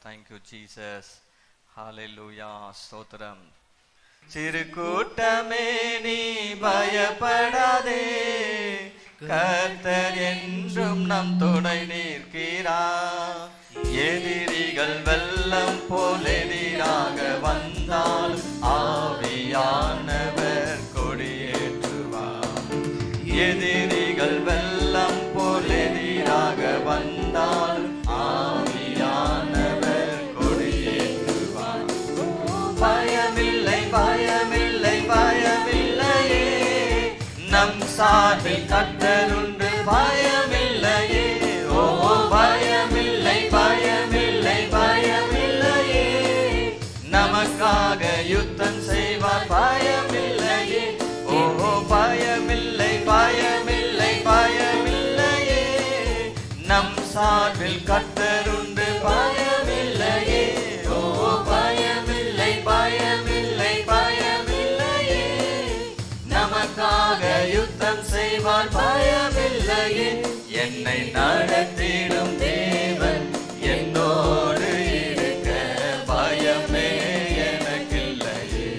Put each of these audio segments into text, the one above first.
Thank you, Jesus. Hallelujah. Stotram. சிறுகூட்டமே நீ பயப்படாதே, கர்த்தர் என்றும் நம் துணை நிற்கிறார். எதிரிகள் வெள்ளம் போல் எதிராக வந்தால் ஆவியானவர் கொடியேற்றுவார். எதிரிகள் வெள்ளம் போல் எதிராக வந்தால் ஆவியானவர் கொடியேற்றுவார். பயமில்லை பயமில்லை பயமில்லையே, நம் சார்பில் கர்த்தருண்டு. பயமில்லையே, ஓ பயமில்லை பயமில்லை பயமில்லையே, நமக்காக யுத்தம் செய்வார். பயமில்லையே, ஓ பயமில்லை பயமில்லை பயமில்லையே, நம் சார்பில் கர்த்தருண்டு. பயமில்லையே, ஓ பயமில்லை பயமில்லை பயமில்லையே, நமக்காக யுத்தம் செய்வார். பயமில்லையே, என்னை நடத்திடும் தேவன் என்னோடு இருக்க பயமே எனக்கில்லையே.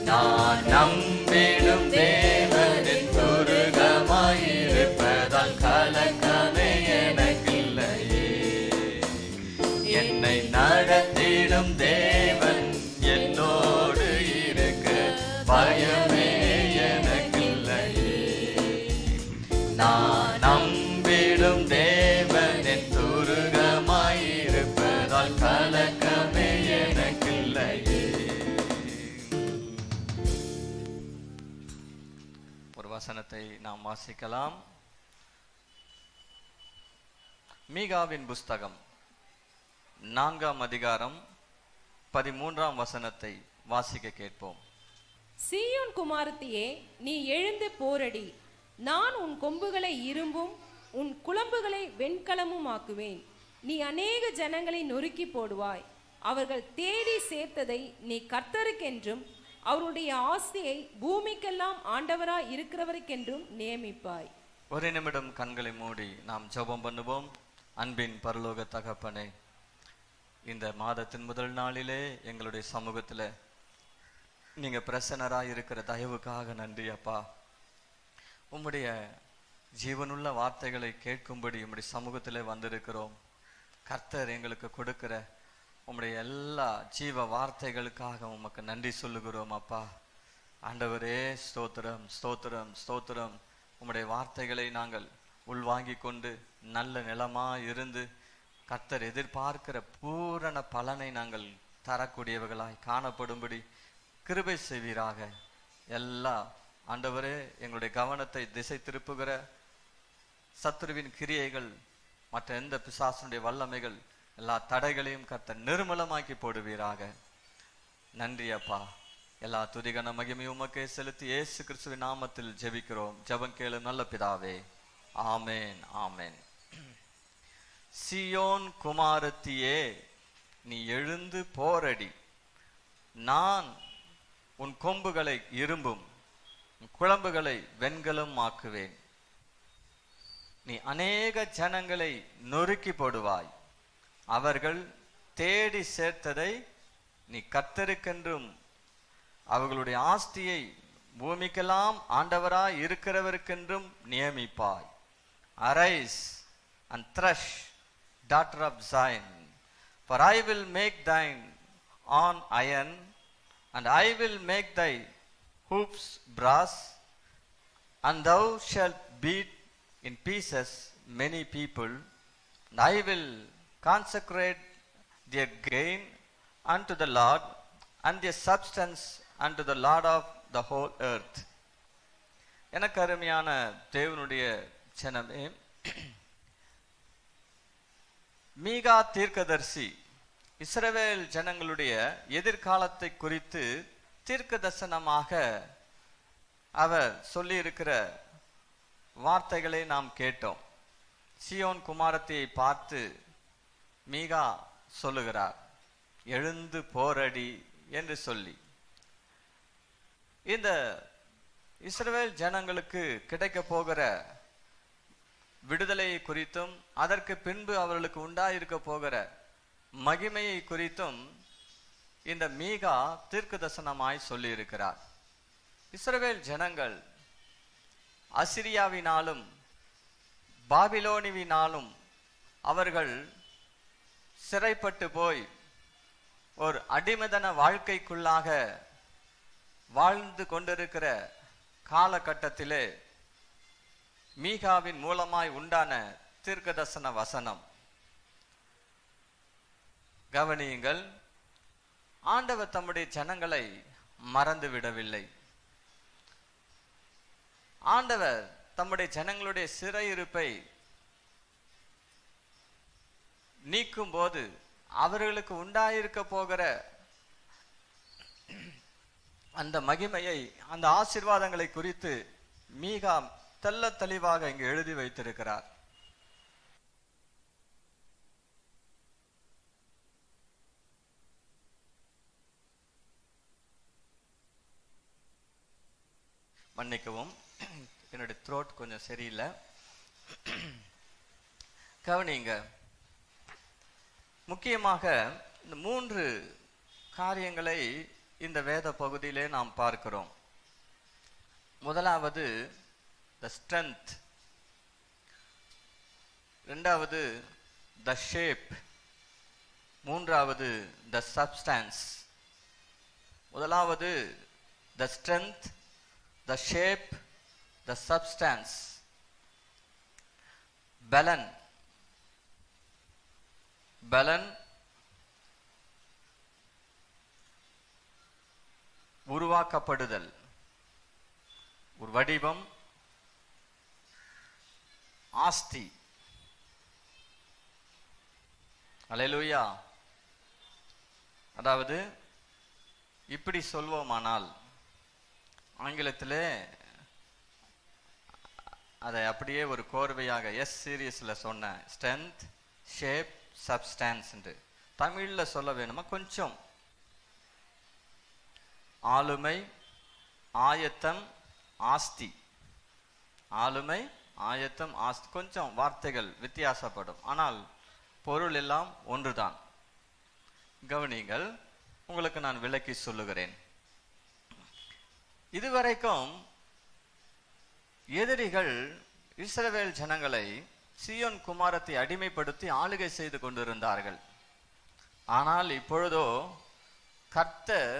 நான் நம்பிடும் தேவனின் துருகமாயிருப்பதால் கலக்கமே எனக்கில்லையே. என்னை நடத்திடும் தேவன் என்னோடு இருக்க பயமே எனக்கில்லையே. நான் நம்பிடும் தேவனின் துருகமாயிருப்பதால் கலக்கமே எனக்கில்லையே. ஒரு வசனத்தை நாம் வாசிக்கலாம். மீகாவின் புஸ்தகம் 4ஆம் அதிகாரம் 13ஆம் வசனத்தை வாசிக்க கேட்போம். சீயோன் குமாரத்தியே, நீ எழுந்து போரடி. நான் உன் கொம்புகளை இரும்பும் உன் குளம்புகளை வெண்கலமும் ஆக்குவேன். நீ அநேக ஜனங்களை நொறுக்கி போடுவாய். அவர்கள் தேடி சேர்த்ததை நீ கர்த்தருக்கென்றும் அவருடைய ஆஸ்தியை பூமிக்கெல்லாம் ஆண்டவராய் இருக்கிறவருக்கென்றும் நியமிப்பாய். ஒரு நிமிடம் கண்களை மூடி நாம் ஜெபம் பண்ணுவோம். அன்பின் பரலோக தகப்பனே, இந்த மாதத்தின் முதல் நாளிலே எங்களுடைய சமூகத்தில் நீங்க பிரசன்னராக இருக்கிற தயவுக்காக நன்றி அப்பா. உம்முடைய ஜீவனுள்ள வார்த்தைகளை கேட்கும்படி உம்முடைய சமூகத்தில் வந்திருக்கிறோம். கர்த்தர் எங்களுக்கு கொடுக்கிற உம்முடைய எல்லா ஜீவ வார்த்தைகளுக்காக உமக்கு நன்றி சொல்லுகிறோம் அப்பா. ஆண்டவரே, ஸ்தோத்திரம் ஸ்தோத்திரம் ஸ்தோத்திரம். உம்முடைய வார்த்தைகளை நாங்கள் உள்வாங்கி கொண்டு நல்ல நிலமா இருந்து கர்த்தர் எதிர்பார்க்கிற பூரண பலனை நாங்கள் தரக்கூடியவர்களாய் காணப்படும்படி கிருபை செய்வீராக. எல்லா ஆண்டவரே, எங்களுடைய கவனத்தை திசை திருப்புகிற சத்துருவின் கிரியைகள், மற்ற எந்த பிசாசுடைய வல்லமைகள், எல்லா தடைகளையும் கர்த்தர் நிர்மலமாக்கி போடுவீராக. நன்றி அப்பா. எல்லா துதிகன மகிமையும் உமக்கே செலுத்தி இயேசு கிறிஸ்துவின் நாமத்தில் ஜெபிக்கிறோம். ஜெபம் கேளு நல்ல பிதாவே. ஆமேன் ஆமேன். சீயோன் குமாரத்தியே, நீ எழுந்து போரடி. நான் உன் கொம்புகளை இரும்பும் உன் குளம்புகளை வெண்கலம் ஆக்குவேன். நீ அநேக ஜனங்களை நொறுக்கி போடுவாய். அவர்கள் தேடி சேர்த்ததை நீ கர்த்தருக்கென்றும் அவர்களுடைய ஆஸ்தியை பூமிக்கெல்லாம் ஆண்டவராய் இருக்கிறவருக்கென்றும் நியமிப்பாய். Arise and thresh, daughter of Zion, for I will make thine on iron, and I will make thy hoops brass, and thou shalt beat in pieces many people, and I will consecrate their gain unto the Lord, and their substance unto the Lord of the whole earth. எனக்கு அருமையான தேவனுடைய ஜனமே, மீகா தீர்க்கதரிசி இஸ்ரவேல் ஜனங்களுடைய எதிர்காலத்தை குறித்து தீர்க்க தரிசனமாக அவர் சொல்லியிருக்கிற வார்த்தைகளை நாம் கேட்டோம். சீயோன் குமாரத்தியை பார்த்து மீகா சொல்லுகிறார், எழுந்து போரடி என்று சொல்லி. இந்த இஸ்ரவேல் ஜனங்களுக்கு கிடைக்க போகிற விடுதலையை குறித்தும் அதற்கு பின்பு அவர்களுக்கு உண்டாயிருக்க போகிற மகிமையை குறித்தும் இந்த மீகா தீர்க்க தரிசனமாய் சொல்லி இருக்கிறார். இஸ்ரவேல் ஜனங்கள் அசிரியாவினாலும் பாபிலோனிவினாலும் அவர்கள் சிறைப்பட்டு போய் ஒரு அடிமைதன வாழ்க்கைக்குள்ளாக வாழ்ந்து கொண்டிருக்கிற காலகட்டத்திலே மீகாவின் மூலமாய் உண்டான தீர்க்கதரிசன வசனம். கவனியுங்கள், ஆண்டவர் தம்முடைய ஜனங்களை மறந்து விடவில்லை. ஆண்டவர் தம்முடைய ஜனங்களுடைய சிறையிருப்பை நீக்கும் போது அவர்களுக்கு உண்டாயிருக்க போகிற அந்த மகிமையை, அந்த ஆசீர்வாதங்களை குறித்து மீகா தெள்ள தெளிவாக இங்கு எழுதி வைத்திருக்கிறார். மன்னிக்கவும், என்னுடைய த்ரோட் கொஞ்சம் சரியில்லை. கவனிங்க, முக்கியமாக இந்த 3 காரியங்களை இந்த வேத பகுதியிலே நாம் பார்க்கிறோம். முதலாவது the strength, இரண்டாவது the shape, மூன்றாவது the substance. முதலாவது the strength, the shape, the substance. பலன், பலன், உருவாக்கப்படுதல், ஒரு வடிவம், ஆஸ்தி. அல்லேலூயா. அதாவது இப்படி சொல்வோமானால், ஆங்கிலத்திலே அதை அப்படியே ஒரு கோர்வையாக எஸ் சீரியஸ்ல சொன்ன ஸ்ட்ரென்த், ஷேப், சப்ஸ்டான்ஸ் என்று தமிழ்ல சொல்ல வேணுமா? கொஞ்சம் ஆளுமை, ஆயத்தம், ஆஸ்தி. ஆளுமை, ஆயத்தம், ஆஸ்தி. கொஞ்சம் வார்த்தைகள் வித்தியாசப்படும், ஆனால் பொருள் எல்லாம் ஒன்றுதான். கவனிங்கள், உங்களுக்கு நான் விளக்கி சொல்லுகிறேன். இதுவரைக்கும் எதிரிகள் இஸ்ரவேல் ஜனங்களை சீயோன் குமாரத்தை அடிமைப்படுத்தி ஆளுகை செய்து கொண்டிருந்தார்கள். ஆனால் இப்பொழுதோ கர்த்தர்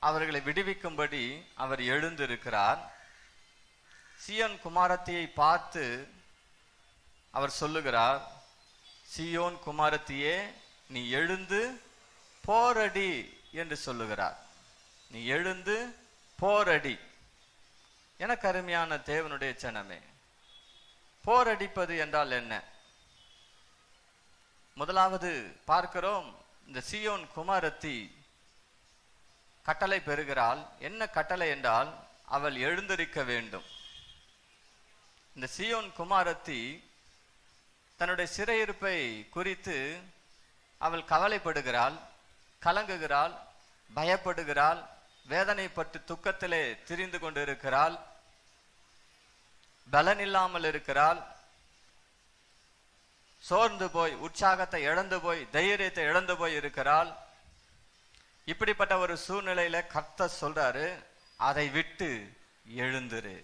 அவர்களை விடுவிக்கும்படி அவர் எழுந்திருக்கிறார். சீயோன் குமாரத்தியை பார்த்து அவர் சொல்லுகிறார், சீயோன் குமாரத்தியே, நீ எழுந்து போரடி என்று சொல்லுகிறார். நீ எழுந்து போரடி. எனக்கு அருமையான தேவனுடைய ஜனமே, போரடிப்பது என்றால் என்ன? முதலாவது பார்க்கிறோம், இந்த சீயோன் குமாரத்தி கட்டளை பெறுகிறாள். என்ன கட்டளை என்றால், அவள் எழுந்திருக்க வேண்டும். இந்த சீயோன் குமாரத்தி தன்னுடைய சிறையிருப்பை குறித்து அவள் கவலைப்படுகிறாள், கலங்குகிறாள், பயப்படுகிறாள், வேதனைப்பட்டு துக்கத்திலே திரிந்து கொண்டிருக்கிறாள், பலன் இல்லாமல் இருக்கிறாள், சோர்ந்து போய், உற்சாகத்தை இழந்து போய், தைரியத்தை இழந்து போய் இருக்கிறாள். இப்படிப்பட்ட ஒரு சூழ்நிலையில கர்த்தர் சொல்றாரு, அதை விட்டு எழுந்திரு.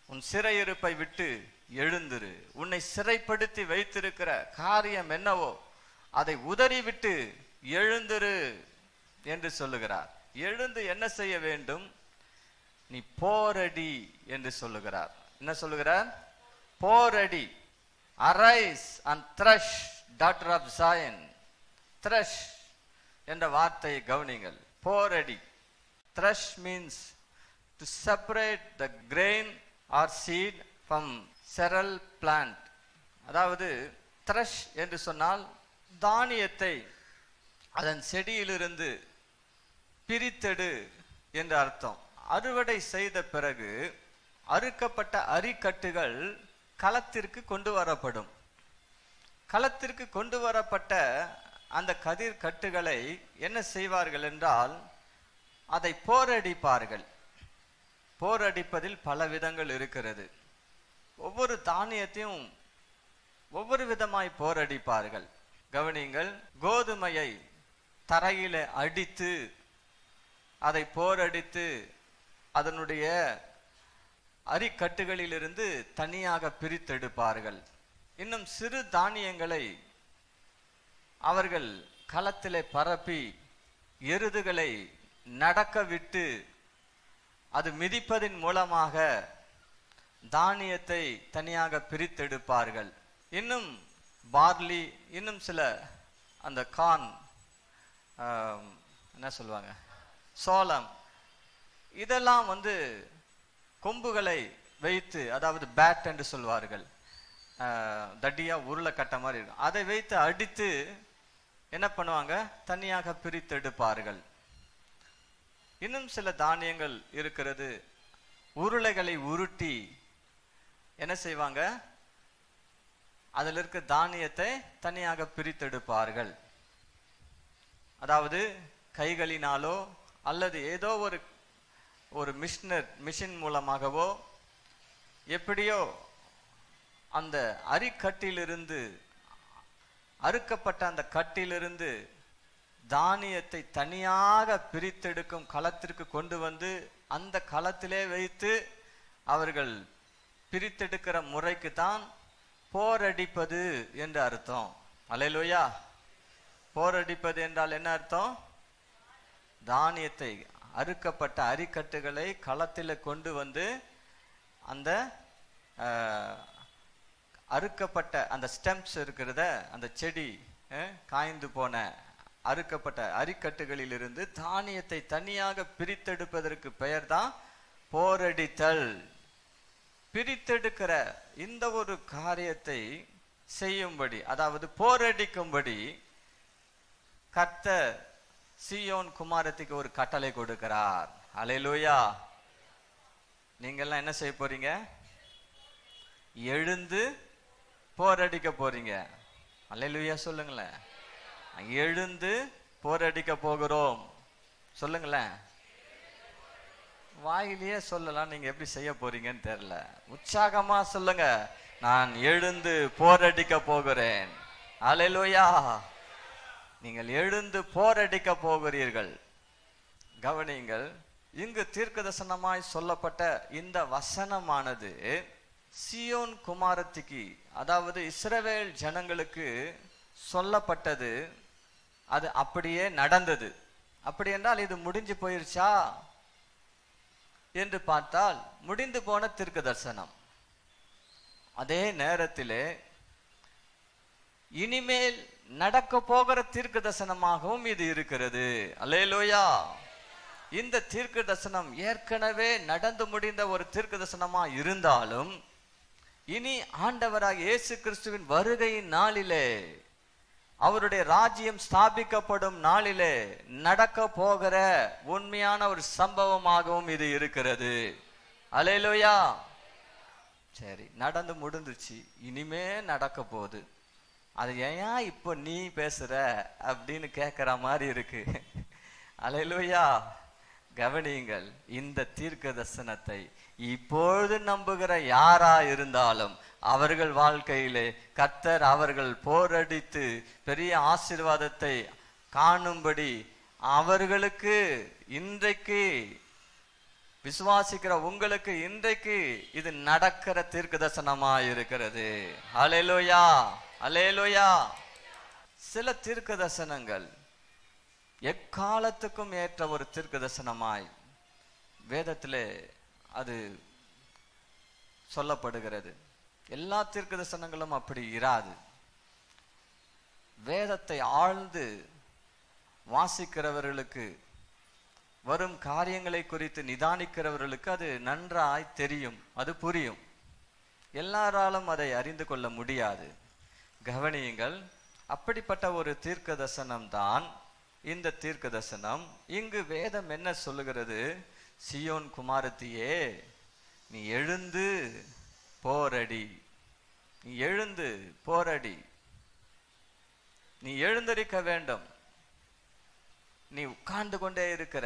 உன் சிறையிருப்பை விட்டு எழுந்திரு. உன்னை சிறைப்படுத்தி வைத்திருக்கிற காரியம் என்னவோ அதை உதறிவிட்டு எழுந்திரு என்று சொல்லுகிறார். எழுந்து என்ன செய்ய வேண்டும்? நீ போரடி என்று சொல்லுகிறார். என்ன சொல்லுகிறார்? போரடி. Arise and thresh, daughter of Zion. Thresh என்ற வார்த்தையை கவனிங்கள். போரடி. Thresh means to separate the grain or seed from cereal plant. அதாவது thresh என்று சொன்னால் தானியத்தை அதன் செடியிலிருந்து பிரித்தெடு என்று அர்த்தம். அறுவடை செய்த பிறகு அறுக்கப்பட்ட அரிக்கட்டுகள் களத்திற்கு கொண்டு வரப்படும். களத்திற்கு கொண்டு வரப்பட்ட அந்த கதிர் கட்டுகளை என்ன செய்வார்கள் என்றால் அதை போரடிப்பார்கள். போரடிப்பதில் பல விதங்கள் இருக்கிறது. ஒவ்வொரு தானியத்தையும் ஒவ்வொரு விதமாய் போரடிப்பார்கள். கவனிங்கள், கோதுமையை தரையில அடித்து அதை போரடித்து அதனுடைய அரிக்கட்டுகளிலிருந்து தனியாக பிரித்தெடுப்பார்கள். இன்னும் சிறு தானியங்களை அவர்கள் களத்திலே பரப்பி எருதுகளை நடக்க விட்டு அது மிதிப்பதின் மூலமாக தானியத்தை தனியாக பிரித்தெடுப்பார்கள். இன்னும் பார்லி, இன்னும் சில அந்த கார்ன், என்ன சொல்லுவாங்க, சோளம், இதெல்லாம் கொம்புகளை வைத்து, அதாவது பேட் என்று சொல்வார்கள், தடியா உருளை கட்ட மாதிரி இருக்கும், அதை வைத்து அடித்து என்ன பண்ணுவாங்க, தனியாக பிரித்தெடுப்பார்கள். இன்னும் சில தானியங்கள் இருக்கிறது, உருளைகளை உருட்டி என்ன செய்வாங்க, அதில் இருக்க தானியத்தை தனியாக பிரித்தெடுப்பார்கள். அதாவது கைகளினாலோ அல்லது ஏதோ ஒரு மிஷின் மூலமாகவோ எப்படியோ அந்த அரிக்கட்டிலிருந்து, அறுக்கப்பட்ட அந்த கட்டிலிருந்து தானியத்தை தனியாக பிரித்தெடுக்கும் களத்திற்கு கொண்டு வந்து அந்த களத்திலே வைத்து அவர்கள் பிரித்தெடுக்கிற முறைக்கு தான் போரடிப்பது என்று அர்த்தம். அல்லேலூயா. போரடிப்பது என்றால் என்ன அர்த்தம்? தானியத்தை, அறுக்கப்பட்ட அரிக்கட்டுகளை களத்தில் கொண்டு வந்து அந்த அறுக்கப்பட்ட அந்த ஸ்டெம்ப்ஸ் இருக்கிறத, அந்த செடி காய்ந்து போன அறுக்கப்பட்ட அரிக்கட்டுகளிலிருந்து தானியத்தை தனியாக பிரித்தெடுப்பதற்கு பெயர் தான் போரடித்தல். பிரித்தெடுக்கிற இந்த ஒரு காரியத்தை செய்யும்படி, அதாவது போரடிக்கும்படி கர்த்தர் சீயோன் குமாரத்திற்கு ஒரு கட்டளை கொடுக்கிறார். அல்லேலூயா. நீங்கெல்லாம் என்ன செய்ய போறீங்க? எழுந்து போரடிக்க போறீங்க. அல்லேலூயா சொல்லுங்களேன். எழுந்து போரடிக்க போகிறோம் சொல்லுங்களேன். வாயிலேயே சொல்லலாம், நீங்க எப்படி செய்ய போறீங்கன்னு தெரியல. உற்சாகமா சொல்லுங்க, நான் எழுந்து போரடிக்க போகிறேன். அல்லேலூயா. நீங்கள் எழுந்து போரடிக்க போகிறீர்கள். கவனிங்கள், இங்கு தீர்க்கதரிசனமாய் சொல்லப்பட்ட இந்த வசனமானது சீயோன் குமாரத்திக்கு, அதாவது இஸ்ரவேல் ஜனங்களுக்கு சொல்லப்பட்டது. அது அப்படியே நடந்தது. அப்படி என்றால் இது முடிஞ்சு போயிருச்சா என்று பார்த்தால் முடிந்து போன தீர்க்க தரிசனம். அதே நேரத்திலே இனிமேல் நடக்க போகிற தீர்க்க தரிசனமாகவும் இது இருக்கிறது. அல்லேலூயா. இந்த தீர்க்க தரிசனம் ஏற்கனவே நடந்து முடிந்த ஒரு தீர்க்க தரிசனமா இருந்தாலும் இனி ஆண்டவராக இயேசு கிறிஸ்துவின் வருகையின் நாளிலே, அவருடைய ராஜ்யம் ஸ்தாபிக்கப்படும் நாளிலே நடக்க போகிற உண்மையான ஒரு சம்பவமாகவும் இது இருக்கிறது. அல்லேலூயா. சரி, நடந்து முடிந்துச்சு, இனிமே நடக்க போகுது. அது ஏன் இப்போ நீ பேசுற அப்படின்னு கேட்கிற மாதிரி இருக்கு. அல்லேலூயா. கவனியுங்கள், இந்த தீர்க்க தரிசனத்தை இப்பொழுது நம்புகிற யாரா இருந்தாலும் அவர்கள் வாழ்க்கையிலே கர்த்தர் அவர்கள் போரடித்து பெரிய ஆசீர்வாதத்தை காணும்படி அவர்களுக்கு இன்றைக்கு விசுவாசிக்கிற உங்களுக்கு இன்றைக்கு இது நடக்கிற தீர்க்க தரிசனமா இருக்கிறது. அல்லேலூயா. அல்லேலூயா. சில தீர்க்க தரிசனங்கள் எக்காலத்துக்கும் ஏற்ற ஒரு தீர்க்க தரிசனமாய் வேதத்திலே அது சொல்லப்படுகிறது. எல்லா தீர்க்க தரிசனங்களும் அப்படி இராது. வேதத்தை ஆழ்ந்து வாசிக்கிறவர்களுக்கு வரும் காரியங்களை குறித்து நிதானிக்கிறவர்களுக்கு அது நன்றாய் தெரியும், அது புரியும். எல்லாராலும் அதை அறிந்து கொள்ள முடியாது. கவனியுங்கள், அப்படிப்பட்ட ஒரு தீர்க்க தரிசனம் தான் இந்த தீர்க்க தரிசனம். இங்கு வேதம் என்ன சொல்லுகிறது? சீயோன் குமாரத்தியே, நீ எழுந்து போரடி, நீ எழுந்து போரடி, நீ எழுந்திருக்க வேண்டும். நீ உட்கார்ந்து கொண்டே இருக்கிற,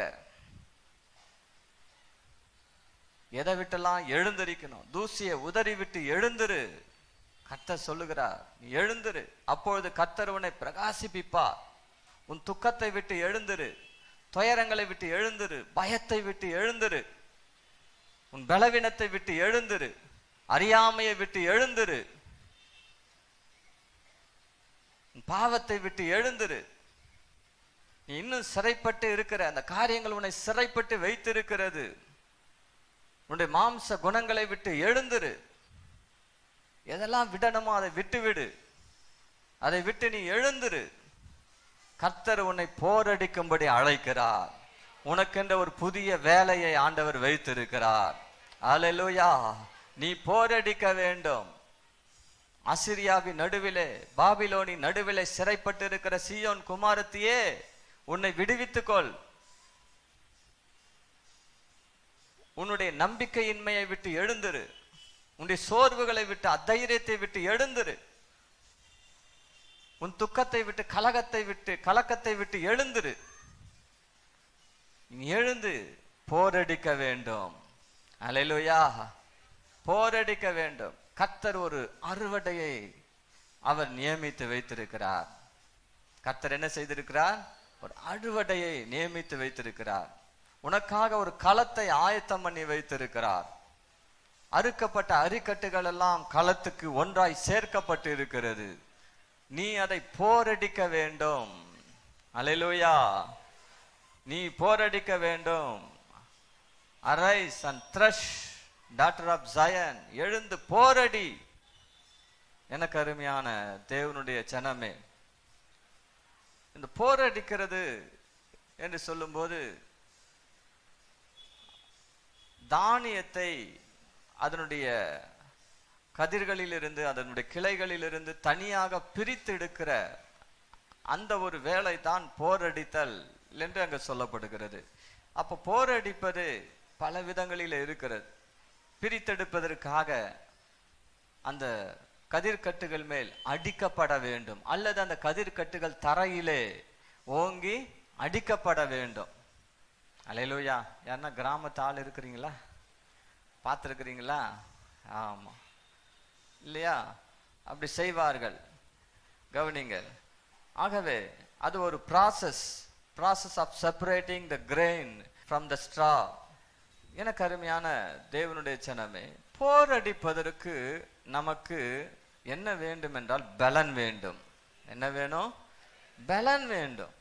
எதை விட்டெல்லாம் எழுந்திருக்கணும்? தூசியை உதறி விட்டு எழுந்திரு. கர்த்தர் சொல்லுகிறார், நீ எழுந்திரு, அப்பொழுது கர்த்தர் உன்னை பிரகாசிப்பிப்பார். உன் துக்கத்தை விட்டு எழுந்திரு, துயரங்களை விட்டு எழுந்திரு, பயத்தை விட்டு எழுந்திரு, உன் பலவீனத்தை விட்டு எழுந்திரு, அறியாமையை விட்டு எழுந்திரு, உன் பாவத்தை விட்டு எழுந்திரு. நீ இன்னும் சிறைப்பட்டு இருக்கிற அந்த காரியங்கள் உன்னை சிறைப்பட்டு வைத்திருக்கிறது. உன்னுடைய மாம்ச குணங்களை விட்டு எழுந்திரு. எதெல்லாம் விடணுமோ அதை விட்டு விடு, அதை விட்டு நீ எழுந்திரு. கர்த்தர் உன்னை போரடிக்கும்படி அழைக்கிறார். உனக்கென்ற ஒரு புதிய வேலையை ஆண்டவர் வைத்திருக்கிறார். அல்லேலூயா. நீ போரடிக்க வேண்டும். அசிரியாவின் நடுவிலே, பாபிலோனின் நடுவிலே சிறைப்பட்டு இருக்கிற சீயோன் குமாரத்தியே, உன்னை விடுவித்துக்கொள். உன்னுடைய நம்பிக்கையின்மையை விட்டு எழுந்திரு. உன்னுடைய சோர்வுகளை விட்டு, அதைரியத்தை விட்டு எழுந்திரு. உன் துக்கத்தை விட்டு, கலக்கத்தை விட்டு எழுந்திரு. நீ எழுந்து போரடிக்க வேண்டும். அல்லேலூயா. போரடிக்க வேண்டும். கர்த்தர் ஒரு அறுவடையை அவர் நியமித்து வைத்திருக்கிறார். கர்த்தர் என்ன செய்திருக்கிறார்? ஒரு அறுவடையை நியமித்து வைத்திருக்கிறார். உனக்காக ஒரு களத்தை ஆயத்தம் பண்ணி வைத்திருக்கிறார். அறுக்கப்பட்ட அரிக்கட்டுகள் எல்லாம் களத்துக்கு ஒன்றாய் சேர்க்கப்பட்டு இருக்கிறது. நீ அதை போரடிக்க வேண்டும். அல்லேலூயா. நீ போரடிக்க வேண்டும். Arise and thresh, daughter of Zion, எழுந்து போரடி. எனக்கு அருமையான தேவனுடைய ஜனமே, இந்த போரடிக்கிறது என்று சொல்லும்போது தானியத்தை அதனுடைய கதிர்களிலிருந்து, அதனுடைய கிளைகளிலிருந்து தனியாக பிரித்து எடுக்கிற அந்த ஒரு வேலை தான் போரடித்தல் என்று அங்கு சொல்லப்படுகிறது. அப்போ போரடிப்பது பல விதங்களில் இருக்கிறது. பிரித்தெடுப்பதற்காக அந்த கதிர்கட்டுகள் மேல் அடிக்கப்பட வேண்டும், அல்லது அந்த கதிர்கட்டுகள் தரையிலே ஓங்கி அடிக்கப்பட வேண்டும். அல்லேலூயா. யாருன்னா கிராமத்து ஆள் இருக்கிறீங்களா? பார்த்துருக்கிறீங்களா? ஆமாம், இல்லையா? அப்படி செய்வார்கள். கவனிங்கள். ஆகவே அது ஒரு process of separating the grain from the straw. எனக்கு அருமையான தேவனுடைய ஜனமே, போரடிப்பதற்கு நமக்கு என்ன வேண்டும் என்றால் பலன் வேண்டும். என்ன வேணும்? பலன் வேண்டும்.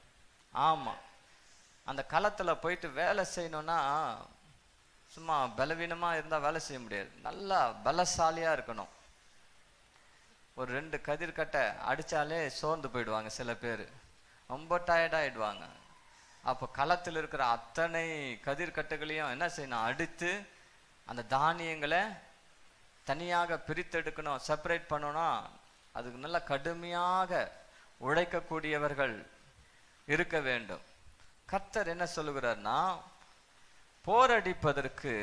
ஆமா, அந்த களத்துல போயிட்டு வேலை செய்யணும்னா சும்மா பலவீனமா இருந்தா வேலை செய்ய முடியாது. நல்லா பலசாலியா இருக்கணும். ஒரு 2 கதிர்கட்டை அடிச்சாலே சோர்ந்து போயிடுவாங்க சில பேர், ரொம்ப டயர்டாயிடுவாங்க. அப்போ களத்தில் இருக்கிற அத்தனை கதிர்கட்டுகளையும் என்ன செய்யணும்? அடித்து அந்த தானியங்களை தனியாக பிரித்தெடுக்கணும், செப்பரேட் பண்ணணும். அதுக்கு நல்ல கடுமையாக உழைக்கக்கூடியவர்கள் இருக்க வேண்டும். கர்த்தர் என்ன சொல்லுகிறார்னா, போரடிப்பதற்கு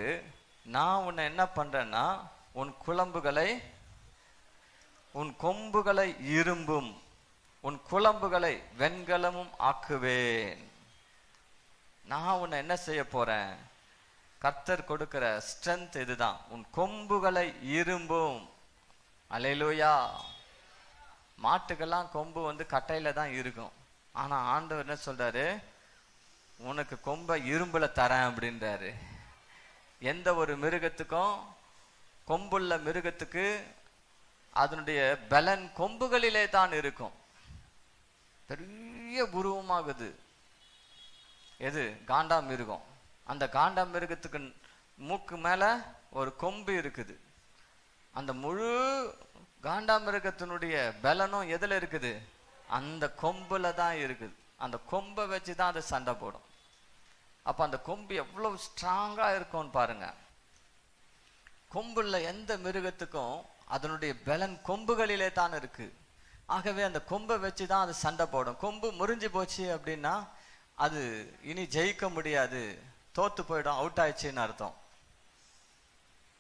நான் உன்னை என்ன பண்றேன்னா, உன் கொம்புகளை இரும்பும், உன் குளம்புகளை வெண்கலமும் ஆக்குவேன். நான் உன்னை என்ன செய்ய போறேன்? கர்த்தர் கொடுக்கிற ஸ்ட்ரென்த் இதுதான். உன் கொம்புகளை இரும்பும். அல்லேலூயா. மாட்டுக்கெல்லாம் கொம்பு கட்டையில தான் இருக்கும். ஆனா ஆண்டவர் என்ன சொல்றாரு? உனக்கு கொம்பை இரும்புல தரேன் அப்படின்றாரு. எந்த ஒரு மிருகத்துக்கும், கொம்புள்ள மிருகத்துக்கு அதனுடைய பலன் கொம்புகளிலே தான் இருக்கும். பெரிய உருவமாகுது எது? காண்டா மிருகம். அந்த காண்டா மிருகத்துக்கு மூக்கு மேல ஒரு கொம்பு இருக்குது. அந்த முழு காண்டா மிருகத்தினுடைய பலனும் எதுல இருக்குது? அந்த கொம்புல தான் இருக்குது. அந்த கொம்பை வச்சுதான் அது சண்டை போடும். அப்ப அந்த கொம்பு எவ்வளவு ஸ்ட்ராங்கா இருக்கும்னு பாருங்க. கொம்புள்ள எந்த மிருகத்துக்கும் அதனுடைய பலன் கொம்புகளிலே தான் இருக்கு. ஆகவே அந்த கொம்பை வச்சுதான் அது சண்டை போடும். கொம்பு முறிஞ்சு போச்சு அப்படின்னா அது இனி ஜெயிக்க முடியாது, தோத்து போயிடும், அவுட் ஆயிடுச்சுன்னு அர்த்தம்.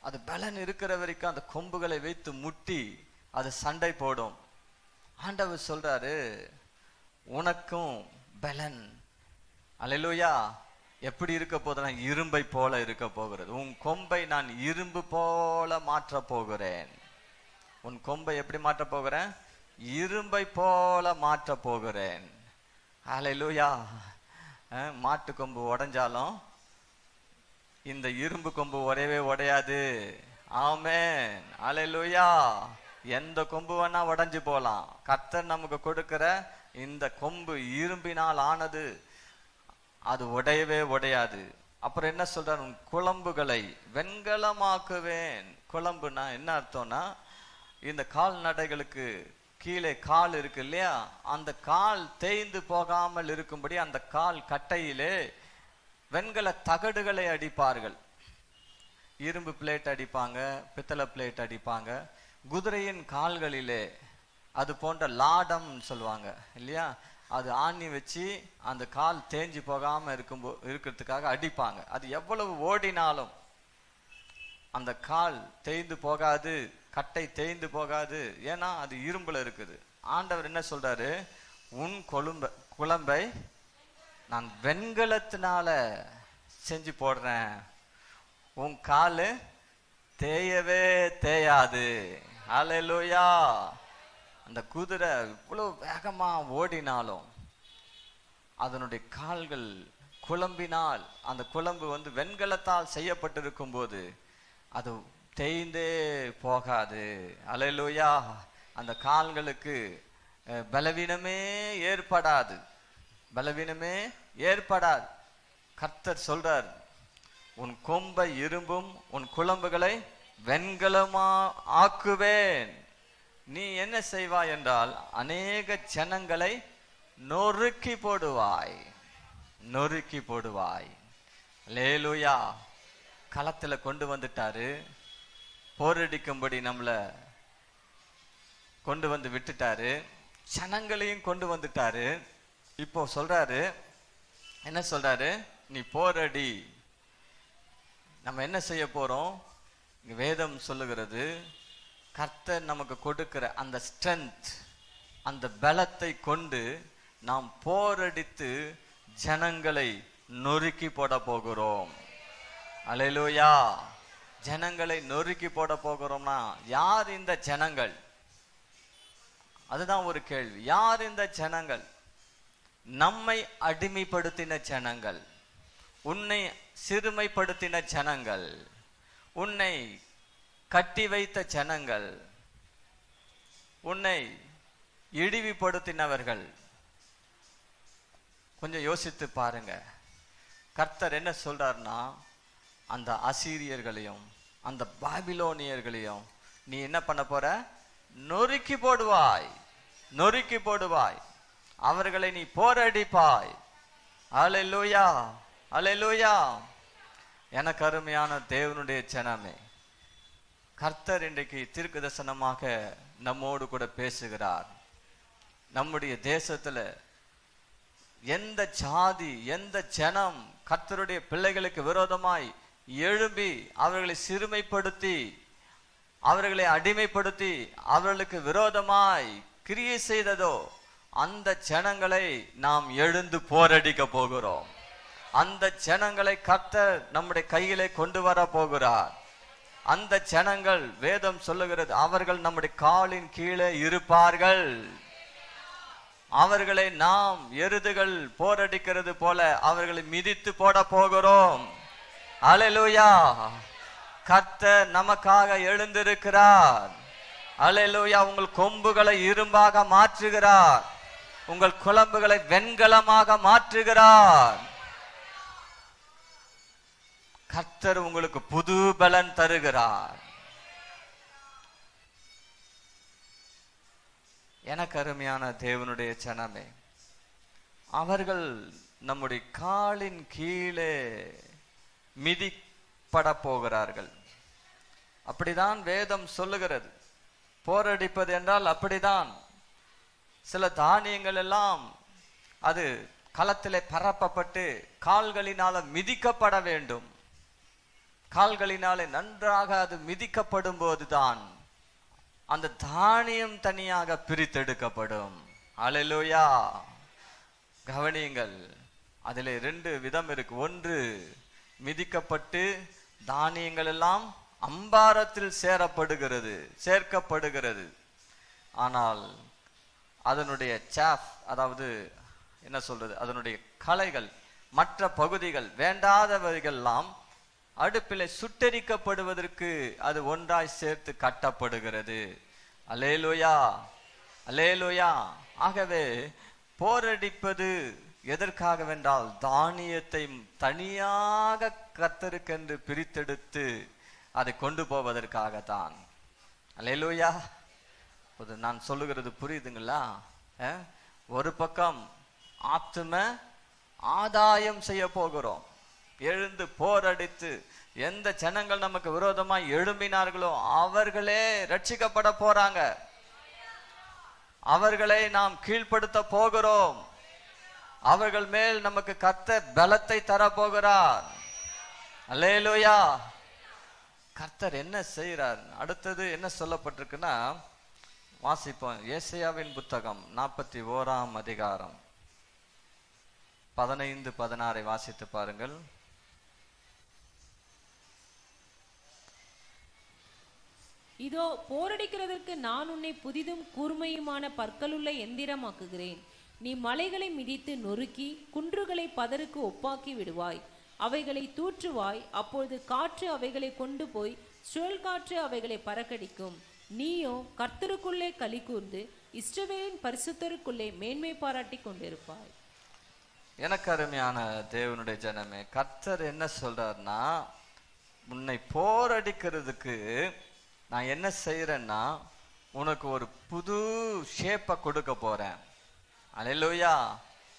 அது பலன் இருக்கிற வரைக்கும் அந்த கொம்புகளை வைத்து முட்டி அது சண்டை போடும். ஆண்டவர் சொல்றாரு, உனக்கும் பலன், அல்லேலூயா, எப்படி இருக்க போதுனா இரும்பை போல இருக்க போகிறது. உன் கொம்பை நான் இரும்பு போல மாற்ற போகிறேன். உன் கொம்பை எப்படி மாற்ற போகிறேன்? இரும்பை போல மாற்ற போகிறேன். அல்லேலூயா. மாட்டு கொம்பு உடைஞ்சாலும் இந்த இரும்பு கொம்பு உடையவே உடையாது. ஆமென், அல்லேலூயா. எந்த கொம்பு வேணா உடைஞ்சு போலாம். கர்த்தர் நமக்கு கொடுக்கிற இந்த கொம்பு இரும்பினால் ஆனது, அது உடையவே உடையாது. அப்புறம் என்ன சொல்றார்? உன் குளம்புகளை வெண்கலமாக்குவேன். குளம்புனா என்ன அர்த்தம்னா, இந்த கால்நடைகளுக்கு கீழே கால் இருக்கு இல்லையா, அந்த கால் தேய்ந்து போகாமல் இருக்கும்படி அந்த கால் கட்டையிலே வெண்கல தகடுகளை அடிப்பார்கள். இரும்பு பிளேட் அடிப்பாங்க, பித்தளை பிளேட் அடிப்பாங்க. குதிரையின் கால்களிலே அது போன்ற லாடம் சொல்லுவாங்க இல்லையா, அது ஆணி வச்சு அந்த கால் தேஞ்சு போகாம இருக்கிறதுக்காக அடிப்பாங்க. அது எவ்வளவு ஓடினாலும் அந்த கால் தேய்ந்து போகாது, கட்டை தேய்ந்து போகாது. ஏன்னா அது இரும்புல இருக்குது. ஆண்டவர் என்ன சொல்றாரு? உன் குளம்பை நான் வெண்கலத்தினால செஞ்சு போடுறேன். உன் காலு தேயவே தேயாது. அல்லேலூயா. அந்த குதிரை இவ்வளவு வேகமா ஓடினாலும் அதனுடைய கால்கள் குளம்பினால், அந்த குளம்பு வெண்கலத்தால் செய்யப்பட்டிருக்கும் போது அது தேய்ந்தே போகாது. அல்லேலூயா. அந்த கால்களுக்கு பலவீனமே ஏற்படாது, பலவீனமே ஏற்படாது. கர்த்தர் சொல்றார், உன் கொம்பை இரும்பும் உன் குளம்புகளை வெண்கலமா ஆக்குவேன். நீ என்ன செய்வாய் என்றால் அநேக ஜனங்களை நொறுக்கி போடுவாய், நொறுக்கி போடுவாய். அல்லேலூயா. களத்துல கொண்டு வந்துட்டாரு, போரடிக்கும்படி நம்மள கொண்டு வந்து விட்டுட்டாரு, ஜனங்களையும் கொண்டு வந்துட்டாரு. இப்போ சொல்றாரு, என்ன சொல்றாரு? நீ போரடி. நம்ம என்ன செய்ய போறோம்? வேதம் சொல்லுகிறது, கர்த்தர் நமக்கு கொடுக்கிற அந்த ஸ்ட்ரென்த், அந்த பலத்தை கொண்டு நாம் போரடித்து ஜனங்களை நொறுக்கி போட போகிறோம். அல்லேலூயா. ஜனங்களை நொறுக்கி போட போகிறோம்னா யார் இந்த ஜனங்கள்? அதுதான் ஒரு கேள்வி. யார் இந்த ஜனங்கள்? நம்மை அடிமைப்படுத்தின ஜனங்கள், உன்னை சிறுமைப்படுத்தின ஜனங்கள், உன்னை கட்டி வைத்த ஜனங்கள், உன்னை இழிவுபடுத்தினவர்கள். கொஞ்சம் யோசித்து பாருங்க. கர்த்தர் என்ன சொல்றார்னா, அந்த அசீரியர்களையும் அந்த பாபிலோனியர்களையும் நீ என்ன பண்ண போற? நொறுக்கி போடுவாய், நொறுக்கி போடுவாய். அவர்களை நீ போரடிப்பாய். அல்லேலூயா, அல்லேலூயா. எனக்கு அருமையான தேவனுடைய ஜனமே, கர்த்தர் இன்றைக்கு தீர்க்கதரிசனமாக நம்மோடு கூட பேசுகிறார். நம்முடைய தேசத்துல எந்த ஜாதி, எந்த ஜனம் கர்த்தருடைய பிள்ளைகளுக்கு விரோதமாய் எழும்பி அவர்களை சிறுமைப்படுத்தி, அவர்களை அடிமைப்படுத்தி, அவர்களுக்கு விரோதமாய் கிரியை செய்ததோ, அந்த ஜனங்களை நாம் எழுந்து போரடிக்க போகிறோம். அந்த ஜனங்களை கர்த்தர் நம்முடைய கையிலே கொண்டு வர போகிறார். அந்த ஜனங்கள், வேதம் சொல்லுகிறது, அவர்கள் நம்முடைய காலின் கீழே இருப்பார்கள். அவர்களை நாம் எருதுகள் போரடிக்கிறது போல அவர்களை மிதித்து போட போகிறோம். அல்லேலூயா. கர்த்தர் நமக்காக எழுந்திருக்கிறார். அல்லேலூயா. உங்கள் கொம்புகளை இரும்பாக மாற்றுகிறார், உங்கள் குளம்புகளை வெண்கலமாக மாற்றுகிறார். கர்த்தர் உங்களுக்கு புது பலன் தருகிறார். எனக்கு அருமையான தேவனுடைய ஜனமே, அவர்கள் நம்முடைய காலின் கீழே மிதிப்பட போகிறார்கள். அப்படிதான் வேதம் சொல்லுகிறது. போரடிப்பது என்றால் அப்படிதான். சில தானியங்கள் எல்லாம் அது களத்திலே பரப்பப்பட்டு கால்களினால மிதிக்கப்பட வேண்டும். கால்களினாலே நன்றாக அது மிதிக்கப்படும் போதுதான் அந்த தானியம் தனியாக பிரித்தெடுக்கப்படும். அல்லேலூயா. கவனியுங்கள், அதிலே 2 விதம் இருக்கு. ஒன்று, மிதிக்கப்பட்டு தானியங்கள் எல்லாம் அம்பாரத்தில் சேர்க்கப்படுகிறது. ஆனால் அதனுடைய சாஃப், அதாவது என்ன சொல்றது, அதனுடைய களைகள், மற்ற பகுதிகள், வேண்டாதவைகள்லாம் அடுப்பிலே சுட்டெரிக்கப்படுவதற்கு அது ஒன்றாய் சேர்த்து கட்டப்படுகிறது. அல்லேலூயா, அல்லேலூயா. ஆகவே போரடிப்பது எதற்காகவென்றால் தானியத்தை தனியாக கர்த்தருக்கென்று பிரித்தெடுத்து அதை கொண்டு போவதற்காகத்தான். அல்லேலூயா. நான் சொல்லுகிறது புரியுதுங்களா? ஒரு பக்கம் ஆத்தும ஆதாயம் செய்ய போகிறோம். எழுந்து போரடித்து எந்த ஜனங்கள் நமக்கு விரோதமாய் எழும்பினார்களோ அவர்களே ரட்சிக்கப்பட போறாங்க. அவர்களை நாம் கீழ்ப்படுத்த போகிறோம். அவர்கள் மேல் நமக்கு கர்த்தர் பலத்தை தர போகிறார். அல்லேலூயா. கர்த்தர் என்ன செய்கிறார்? அடுத்தது என்ன சொல்லப்பட்டிருக்குன்னா, வாசிப்போம். ஏசாயாவின் புத்தகம் 41ஆம் அதிகாரம் 15-16 வாசித்து பாருங்கள். இதோ போரடிக்கிறதற்கு நான் உன்னை புதிதும் கூர்மையுமான பற்களுள்ள எந்திரமாக்குகிறேன். நீ மலைகளை மிதித்து நொறுக்கி குன்றுகளை பதருக்கு ஒப்பாக்கி விடுவாய். அவைகளை தூற்றுவாய். அப்பொழுது காற்று அவைகளை கொண்டு போய் சுழல் காற்று அவைகளை பறக்கடிக்கும். நீயோ கர்த்தருக்குள்ளே களி கூர்ந்து இஸ்ரவேலின் பரிசுத்தருக்குள்ளே மேன்மை பாராட்டி கொண்டிருப்பாய். எனக்கு அருமையான தேவனுடைய ஜனமே, கர்த்தர் என்ன சொல்றாருன்னா, உன்னை போரடிக்கிறதுக்கு நான் என்ன செய்யறேன்னா உனக்கு ஒரு புது ஷேப்பை கொடுக்க போறேன். அல்லேலூயா.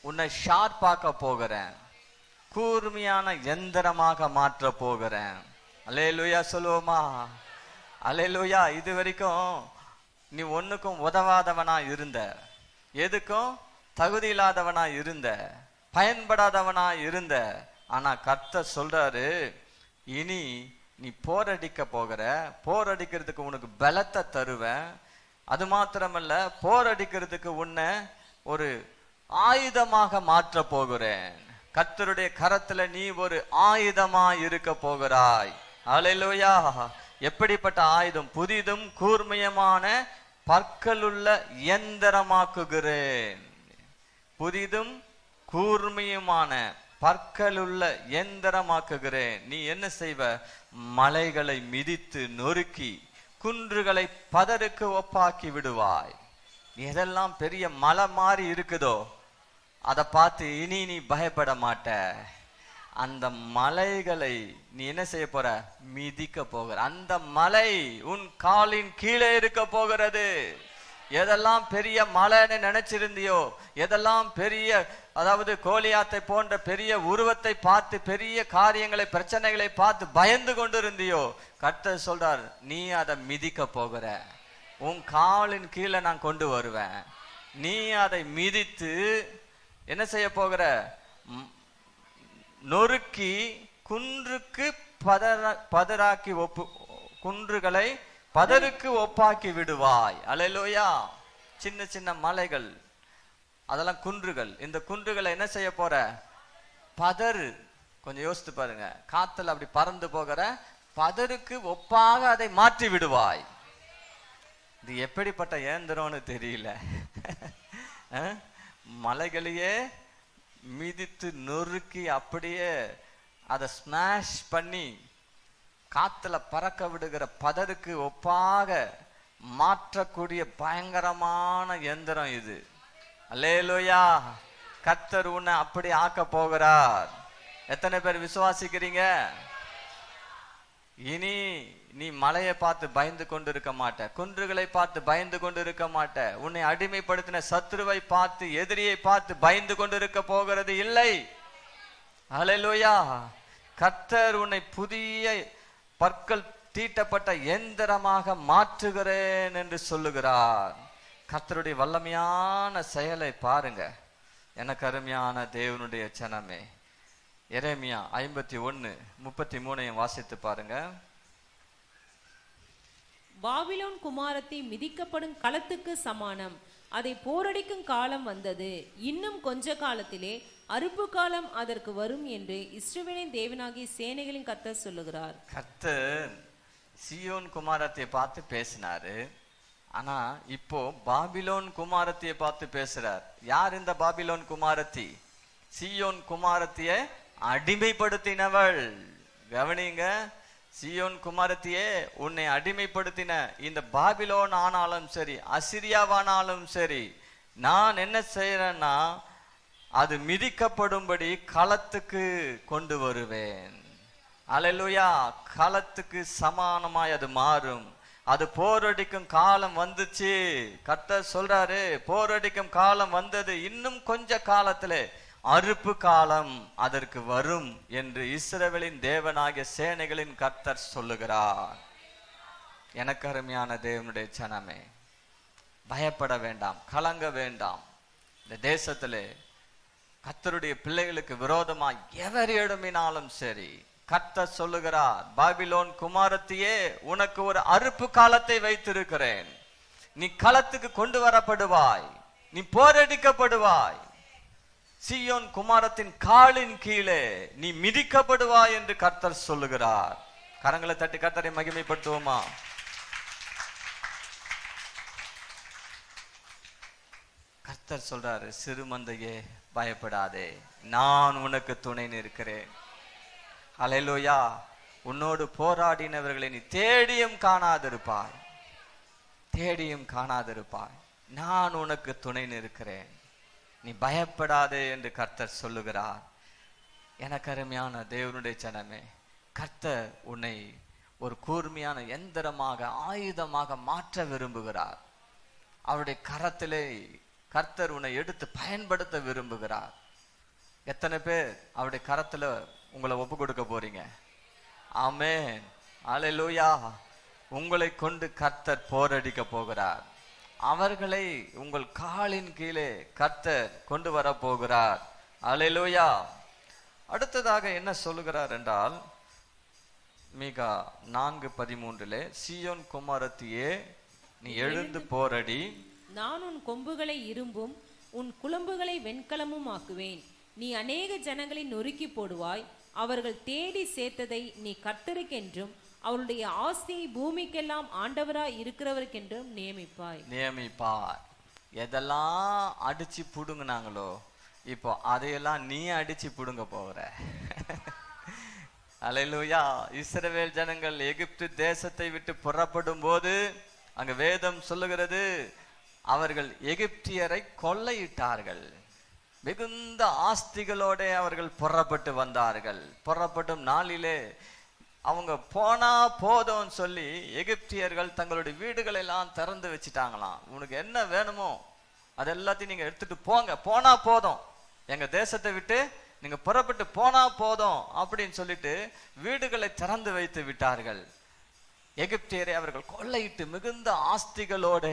உன்னை ஷார்ப்பாக்க போகிறேன். கூர்மையான எந்திரமாக மாற்ற போகிறேன். அல்லேலூயா சொல்லுவோமா? அல்லேலூயா. இது வரைக்கும் நீ ஒன்னுக்கும் உதவாதவனா இருந்த, எதுக்கும் தகுதி இல்லாதவனா இருந்த, பயன்படாதவனா இருந்த. ஆனா கர்த்தர் சொல்றாரு, இனி நீ போரடிக்க போகிற, போரடிக்கிறதுக்கு உனக்கு பலத்தை தருவேன். அது மாத்திரமல்ல, போரடிக்கிறதுக்கு உன்னை ஒரு ஆயுதமாக மாற்ற போகிறேன். கர்த்தருடைய கரத்துல நீ ஒரு ஆயுதமா இருக்க போகிறாய். அல்லேலூயா. எப்படிப்பட்ட ஆயுதம்? புதிதும் கூர்மையுமான பற்களுள்ள எந்திரமாக்குகிறேன். புதிதும் கூர்மையுமான பற்களுள்ள எந்திரமாக்குகிறேன். நீ என்ன செய்வ? மலைகளை மிதித்து நொறுக்கி குன்றுகளை பதருக்கு ஒப்பாக்கி விடுவாய். எதெல்லாம் பெரிய மலை மாதிரி இருக்குதோ அதை பார்த்து இனி நீ பயப்பட மாட்ட. அந்த மலைகளை நீ என்ன செய்ய போற? மிதிக்க போகிற. அந்த மலை உன் காலின் கீழே இருக்க போகிறது. எதெல்லாம் பெரிய மலைன்னு நினைச்சிருந்தியோ, எதெல்லாம் பெரிய, அதாவது கோலியாத்தை போன்ற பெரிய உருவத்தை பார்த்து, பெரிய காரியங்களை, பிரச்சனைகளை பார்த்து பயந்து கொண்டு இருந்தியோ, கர்த்தர் சொல்றார், நீ அதை மிதிக்க போகிற. உன் காலின் கீழே நான் கொண்டு வருவேன். நீ அதை மிதித்து என்ன செய்ய போகிற? நொறுக்கி குன்றுக்கு பதராக்கி குன்றுகளை பதருக்கு ஒப்பாக்கி விடுவாய். அல்லேலூயா. சின்ன சின்ன மலைகள், அதெல்லாம் குன்றுகள். இந்த குன்றுகளை என்ன செய்ய போற? பதறு. கொஞ்சம் யோசித்து பாருங்க. காத்துல அப்படி பறந்து போகிற பதருக்கு ஒப்பாக அதை மாற்றி விடுவாய். இது எப்படிப்பட்ட ஏந்திரம்னு தெரியல. மலைகளையே மிதித்து நொறுக்கி அப்படியே அதை ஸ்மாஷ் பண்ணி காத்துல பறக்க விடுகிற பதருக்கு ஒப்பாக மாற்றக்கூடிய பயங்கரமான எந்திரம் இது. அல்லேலூயா. கர்த்தர் உன்னை அப்படி ஆக்க போகிறார். எத்தனை பேர் விசுவாசிக்கிறீங்க? இனி நீ மலையை பார்த்து பயந்து கொண்டு இருக்க மாட்ட, குன்றுகளை பார்த்து பயந்து கொண்டு இருக்க மாட்ட, உன்னை அடிமைப்படுத்தின சத்துருவை பார்த்து, எதிரியை பார்த்து பயந்து கொண்டு இருக்க போகிறது இல்லை. ஹல்லேலூயா. கர்த்தர் உன்னை புதிய பற்கள் தீட்டப்பட்ட எந்திரமாக மாற்றுகிறேன் என்று சொல்லுகிறார். கர்த்தருடைய வல்லமையான செயலை பாருங்க. எனக்கு அருமையான தேவனுடைய ஜனமே, எரேமியா 51:33 வாசித்து பாருங்க. பாபிலோன் குமாரத்தி மிதிக்கப்படும் களத்துக்கு சமானம், அதை போரடிக்கும் காலம் வந்தது, இன்னும் கொஞ்ச காலத்திலே அறுப்பு காலம் அதற்கு வரும் என்று இஸ்ரவேலின் தேவனாகிய சேனைகளின் கர்த்தர் சொல்லுகிறார். கர்த்தர் சீயோன் குமாரத்தியை பார்த்து பேசினாரு. ஆனா இப்போ பாபிலோன் குமாரத்தியை பார்த்து பேசுறார். யார் இந்த பாபிலோன் குமாரத்தி? சீயோன் குமாரத்தியை அடிமைப்படுத்தினவள். கவனிங்க, சீயோன் குமாரத்தியே, உன்னை அடிமைப்படுத்தின இந்த பாபிலோன் ஆனாலும் சரி, அசிரியாவானாலும் சரி, நான் என்ன செய்யறேன்னா அது மிதிக்கப்படும்படி களத்துக்கு கொண்டு வருவேன். அல்லேலூயா. களத்துக்கு சமானமாய் அது மாறும். அது போரடிக்கும் காலம் வந்துச்சு. கர்த்தர் சொல்றாரு, போரடிக்கும் காலம் வந்தது, இன்னும் கொஞ்ச காலத்துல அறுப்பு காலம் அதற்கு வரும் என்று இஸ்ரவேலின் தேவனாகிய சேனைகளின் கர்த்தர் சொல்லுகிறார். எனக்கு அருமையான தேவனுடைய ஜனமே, பயப்பட வேண்டாம், கலங்க வேண்டாம். இந்த தேசத்திலே கர்த்தருடைய பிள்ளைகளுக்கு விரோதமா எவர் எழும்பினாலும் சரி, கர்த்தர் சொல்லுகிறார், பாபிலோன் குமாரத்தியே, உனக்கு ஒரு அறுப்பு காலத்தை வைத்திருக்கிறேன். நீ களத்துக்கு கொண்டு வரப்படுவாய், நீ போரடிக்கப்படுவாய், சீயோன் குமாரத்தின் காலின் கீழே நீ மிதிக்கப்படுவாய் என்று கர்த்தர் சொல்லுகிறார். கரங்களை தட்டி கர்த்தரை மகிமைப்படுத்துவோமா? கர்த்தர் சொல்றாரு, சிறுமந்தையே பயப்படாதே, நான் உனக்கு துணை நிற்கிறேன். அல்லேலூயா. உன்னோடு போராடினவர்களை நீ தேடியும் காணாதிருப்பாய், தேடியும் காணாதிருப்பாய். நான் உனக்கு துணை நிற்கிறேன், நீ பயப்படாதே என்று கர்த்தர் சொல்லுகிறார். எனக்கு அருமையான தேவனுடைய ஜனமே, கர்த்தர் உன்னை ஒரு கூர்மையான எந்திரமாக, ஆயுதமாக மாற்ற விரும்புகிறார். அவருடைய கரத்திலே கர்த்தர் உன்னை எடுத்து பயன்படுத்த விரும்புகிறார். எத்தனை பேர் அவருடைய கரத்துல உங்களை ஒப்பு கொடுக்க போறீங்க? ஆமென். அல்லேலூயா. உங்களை கொண்டு கர்த்தர் போரடிக்க போகிறார். அவர்களை உங்கள் காலின் கீழே கர்த்தர் கொண்டு வர போகிறார். அல்லேலூயா. அடுத்ததாக என்ன சொல்லுகிறார் என்றால், மீகா 4:13 சீயோன் குமாரத்தியே, நீ எழுந்து போரடி, நான் உன் கொம்புகளை இரும்பும் உன் குளம்புகளை வெண்கலமும் ஆக்குவேன். நீ அநேக ஜனங்களை நொறுக்கி போடுவாய், அவர்கள் தேடி சேர்த்ததை நீ கர்த்தருக்கென்றும் அவருடைய ஆஸ்தியை பூமிக்கெல்லாம் ஆண்டவராய் இருக்கிறவருக்கென்றும் நியமிப்பாய். எதெல்லாம் அடிச்சு புடுங்கினாங்களோ இப்போ அதையெல்லாம் நீ அடிச்சு புடுங்க போகிற. அல்லேலூயா. இஸ்ரவேல் ஜனங்கள் எகிப்து தேசத்தை விட்டு புறப்படும் போது அங்க வேதம் சொல்லுகிறது, அவர்கள் எகிப்தியரை கொள்ளையிட்டார்கள். மிகுந்த ஆஸ்திகளோட அவர்கள் புறப்பட்டு வந்தார்கள். புறப்படும் நாளிலே அவங்க போனா போதும் சொல்லி எகிப்தியர்கள் தங்களுடைய வீடுகளை எல்லாம் திறந்து வச்சுட்டாங்களாம். உனக்கு என்ன வேணுமோ அது எல்லாத்தையும் நீங்க எடுத்துட்டு போங்க, போனா போதும், எங்க தேசத்தை விட்டு நீங்க புறப்பட்டு போனா போதும் அப்படின்னு சொல்லிட்டு வீடுகளை திறந்து வைத்து விட்டார்கள். எகிப்தியரை அவர்கள் கொள்ளையிட்டு மிகுந்த ஆஸ்திகளோட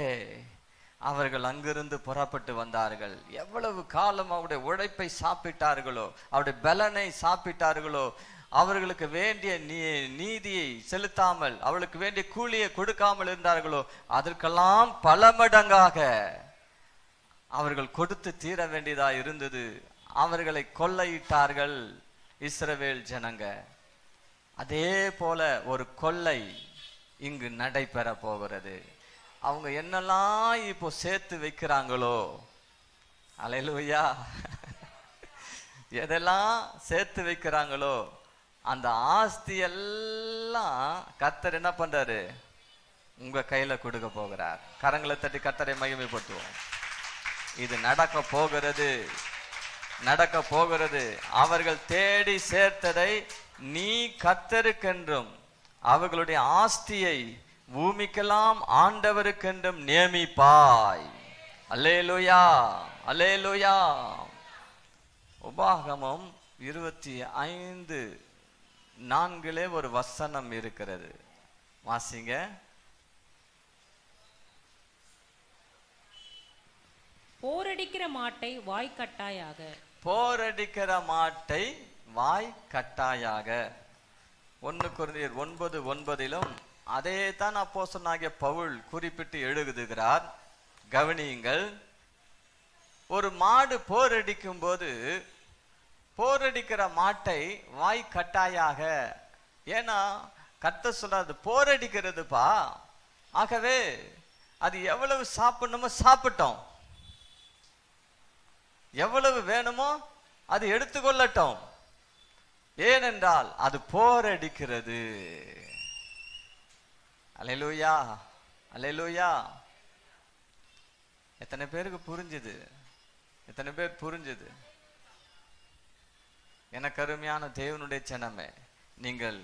அவர்கள் அங்கிருந்து புறப்பட்டு வந்தார்கள். எவ்வளவு காலம் அவருடைய உழைப்பை சாப்பிட்டார்களோ, அவருடைய பலனை சாப்பிட்டார்களோ, அவர்களுக்கு வேண்டிய நீதியை செலுத்தாமல், அவளுக்கு வேண்டிய கூலியை கொடுக்காமல் இருந்தார்களோ, அதற்கெல்லாம் பல மடங்காக அவர்கள் கொடுத்து தீர வேண்டியதா இருந்தது. அவர்களை கொள்ளையிட்டார்கள் இஸ்ரவேல் ஜனங்க. அதே போல ஒரு கொள்ளை இங்கு நடைபெற போகிறது. அவங்க என்னெல்லாம் இப்போ சேர்த்து வைக்கிறாங்களோ, அல்லேலூயா, எதெல்லாம் சேர்த்து வைக்கிறாங்களோ அந்த ஆஸ்தி எல்லாம் கர்த்தர் என்ன பண்றாரு? உங்க கையில கொடுக்க போகிறார். கரங்களை தட்டி கர்த்தரை மகிமைப்படுத்துவோம். இது நடக்க போகிறது, நடக்க போகிறது. அவர்கள் தேடி சேர்த்ததை நீ கர்த்தருக்கென்றும் அவர்களுடைய ஆஸ்தியை பூமிக்கெல்லாம் ஆண்டவருக்கென்றும் நியமிப்பாய். அல்லேலூயா, அல்லேலூயா. உபாகமம் 25:4 ஒரு வசனம் இருக்கிறது, வாசிங்க. போரடிக்கிற மாட்டை வாய் கட்டாயாக. போரடிக்கிற மாட்டை வாய் கட்டாயாக. 1 கொரிந்தியர் 9:9 அதே தான் அப்போஸ்தலனாகிய பவுல் குறிப்பிட்டு எழுதுகிறார். கவனியுங்கள். ஒரு மாடு போரடிக்கும் போது போரடிக்கிற மாட்டை வாய் கட்டாயாக. ஏன்னா கர்த்தர் சொல்றாரு போரடிக்கிறதுப்பா, ஆகவே அது எவ்வளவு சாப்பிடணுமோ சாப்பிட்டோம், எவ்வளவு வேணுமோ அது எடுத்துக்கொள்ளட்டும், ஏனென்றால் அது போரடிக்கிறது. அல்லேலூயா, அல்லேலூயா. எத்தனை பேருக்கு புரிஞ்சுது? எத்தனை பேர் புரிஞ்சுது? எனக்கு அருமையான தேவனுடைய ஜனமே, நீங்கள்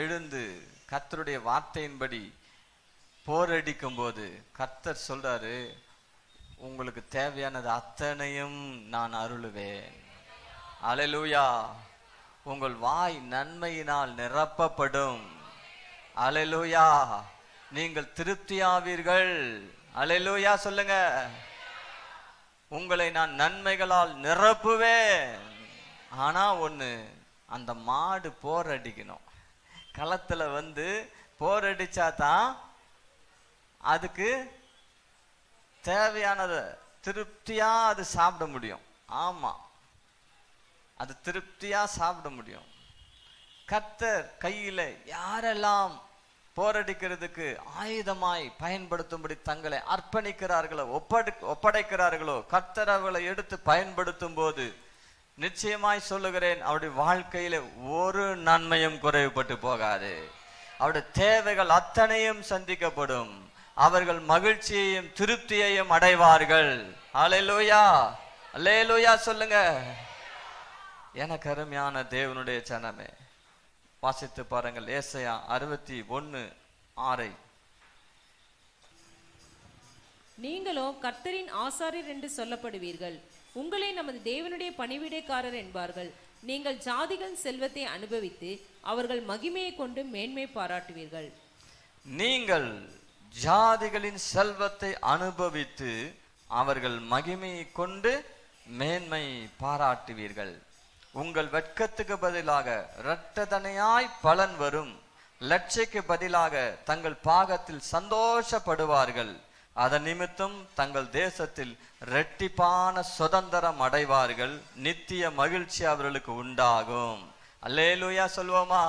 எழுந்து கர்த்தருடைய வார்த்தையின்படி போரடிக்கும் போது கர்த்தர் சொல்றாரு, உங்களுக்கு தேவையானது அத்தனையும் நான் அருளுவேன். அல்லேலூயா. உங்கள் வாய் நன்மையினால் நிரப்பப்படும். அல்லேலூயா. நீங்கள் திருப்தியாவீர்கள். அல்லேலூயா சொல்லுங்க. உங்களை நான் நன்மைகளால் நிரப்புவேன். ஆனா ஒண்ணு, அந்த மாடு போரடிக்கணும். களத்துல வந்து போரடிச்சாதான் அதுக்கு தேவையானது திருப்தியா அது சாப்பிட முடியும். ஆமா, அது திருப்தியா சாப்பிட முடியும். கர்த்தர் கையில யாரெல்லாம் போரடிக்கிறதுக்கு ஆயுதமாய் பயன்படுத்தும்படி தங்களை அர்ப்பணிக்கிறார்களோ, ஒப்படைக்கிறார்களோ, கர்த்தர் அவர்களை எடுத்து பயன்படுத்தும் போது நிச்சயமாய் சொல்லுகிறேன், அவருடைய வாழ்க்கையில ஒரு நன்மையும் குறைவுபட்டு போகாது. அவருடைய தேவைகள் அத்தனையும் சந்திக்கப்படும். அவர்கள் மகிழ்ச்சியையும் திருப்தியையும் அடைவார்கள். அல்லேலூயா, அல்லேலூயா சொல்லுங்க. எனக்கு அருமையான தேவனுடைய ஜனமே, வாசித்து பாருங்கள். ஏசாயா 61:6. நீங்களோ கர்த்தரின் ஆசாரியர் என்று சொல்லப்படுவீர்கள், உங்களை நமது தேவனுடைய பணிவிடைக்காரர் என்பார்கள். நீங்கள் ஜாதிகள் செல்வத்தை அனுபவித்து அவர்கள் மகிமையை கொண்டு மேன்மை பாராட்டுவீர்கள். நீங்கள் ஜாதிகளின் செல்வத்தை அனுபவித்து அவர்கள் மகிமையை கொண்டு மேன்மை பாராட்டுவீர்கள். உங்கள் வெட்கத்துக்கு பதிலாக இரட்டதனையாய் பலன் வரும். லட்சைக்கு பதிலாக தங்கள் பாகத்தில் சந்தோஷப்படுவார்கள். அதன் நிமித்தம் தங்கள் தேசத்தில் இரட்டிப்பான சுதந்திரம் அடைவார்கள். நித்திய மகிழ்ச்சி அவர்களுக்கு உண்டாகும். அல்லேலூயா சொல்வோமா?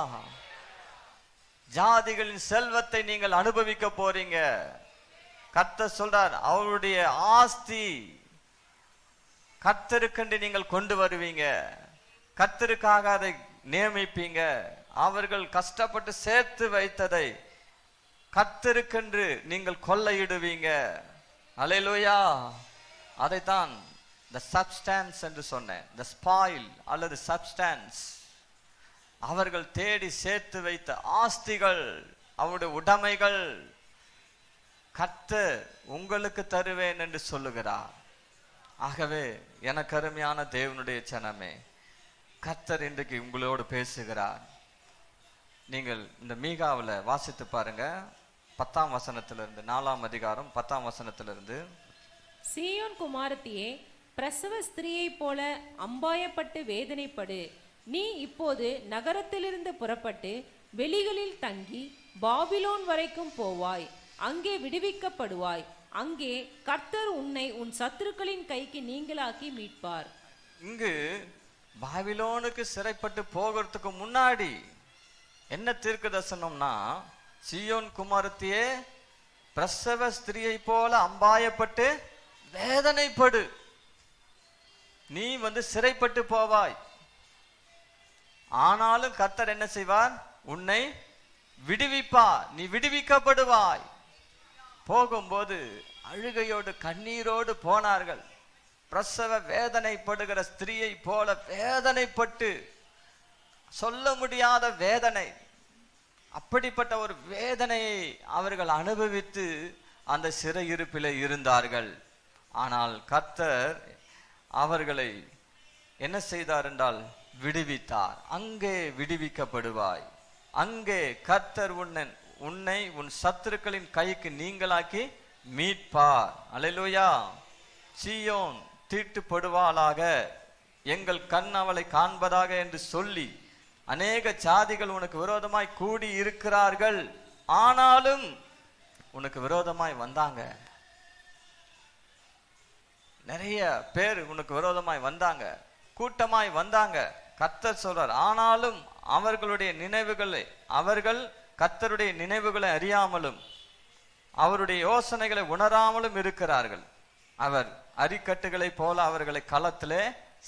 ஜாதிகளின் செல்வத்தை நீங்கள் அனுபவிக்க போறீங்க. கர்த்தர் சொல்றார், அவருடைய ஆஸ்தி கர்த்தருக்கென்று நீங்கள் கொண்டு வருவீங்க. கர்த்தருக்காக அதை நியமிப்பீங்க. அவர்கள் கஷ்டப்பட்டு சேர்த்து வைத்ததை கர்த்தருக்கென்று நீங்கள் கொள்ளையிடுவீங்க. அல்லேலூயா. அதைத்தான் the substance என்று சொன்னேன். the spoil அல்லது substance. அவர்கள் தேடி சேர்த்து வைத்த ஆஸ்திகள், அவருடைய உடைமைகள் கர்த்தர் உங்களுக்கு தருவேன் என்று சொல்லுகிறார். ஆகவே எனக்கு அருமையான தேவனுடைய ஜனமே, கர்த்தர் இன்றைக்கு உங்களோடு பேசுகிறார். நீங்கள் இந்த மீகாவில் வாசித்து பாருங்க, 10ஆம் வசனத்திலிருந்து, 4ஆம் அதிகாரம் 10ஆம் வசனத்திலிருந்து. சீயோன் குமாரத்தியே, பிரசவ ஸ்திரீயை போல அம்பாயப்பட்டு வேதனைப்படு. நீ இப்போது நகரத்திலிருந்து புறப்பட்டு வெளிகளில் தங்கி பாபிலோன் வரைக்கும் போவாய். அங்கே விடுவிக்கப்படுவாய். அங்கே கர்த்தர் உன்னை உன் சத்துருக்களின் கைக்கு நீங்களாக்கி மீட்பார். இங்கு பாபிலோனுக்கு சிறைப்பட்டு போகிறதுக்கு முன்னாடி என்ன தீர்க்க தரிசனம்னா, சீயோன் குமாரத்தியே, பிரசவ ஸ்திரீயை போல அம்பாயப்பட்டு வேதனைப்படு. நீ சிறைப்பட்டு போவாய். ஆனாலும் கர்த்தர் என்ன செய்வார்? உன்னை விடுவிப்பார். நீ விடுவிக்கப்படுவாய். போகும்போது அழுகையோடு கண்ணீரோடு போனார்கள். பிரசவ வேதனைப்படுகிற ஸ்திரீயை போல வேதனைப்பட்டு, சொல்ல முடியாத வேதனை. அப்படிப்பட்ட ஒரு வேதனையை அவர்கள் அனுபவித்து அந்த சிறையிருப்பிலே இருந்தார்கள். ஆனால் கர்த்தர் அவர்களை என்ன செய்தார் என்றால் விடுவித்தார். அங்கே விடுவிக்கப்படுவாய், அங்கே கர்த்தர் உன்னை உன் சத்துருக்களின் கைக்கு நீங்களாக்கி மீட்பார். அல்லேலூயா. சீயோன் தீட்டுப்படுவாளாக, எங்கள் கண் அவளை காண்பதாக என்று சொல்லி அநேக ஜாதிகள் உனக்கு விரோதமாய் கூடி இருக்கிறார்கள். ஆனாலும் உனக்கு விரோதமாய் வந்தாங்க, நிறைய பேர் உனக்கு விரோதமாய் வந்தாங்க, கூட்டமாய் வந்தாங்க. கர்த்தர் சொல்றார், ஆனாலும் அவர்களுடைய நினைவுகளை, அவர்கள் கர்த்தருடைய நினைவுகளை அறியாமலும் அவருடைய யோசனைகளை உணராமலும் இருக்கிறார்கள். அவர் அரிக்கட்டுகளை போல அவர்களை களத்திலே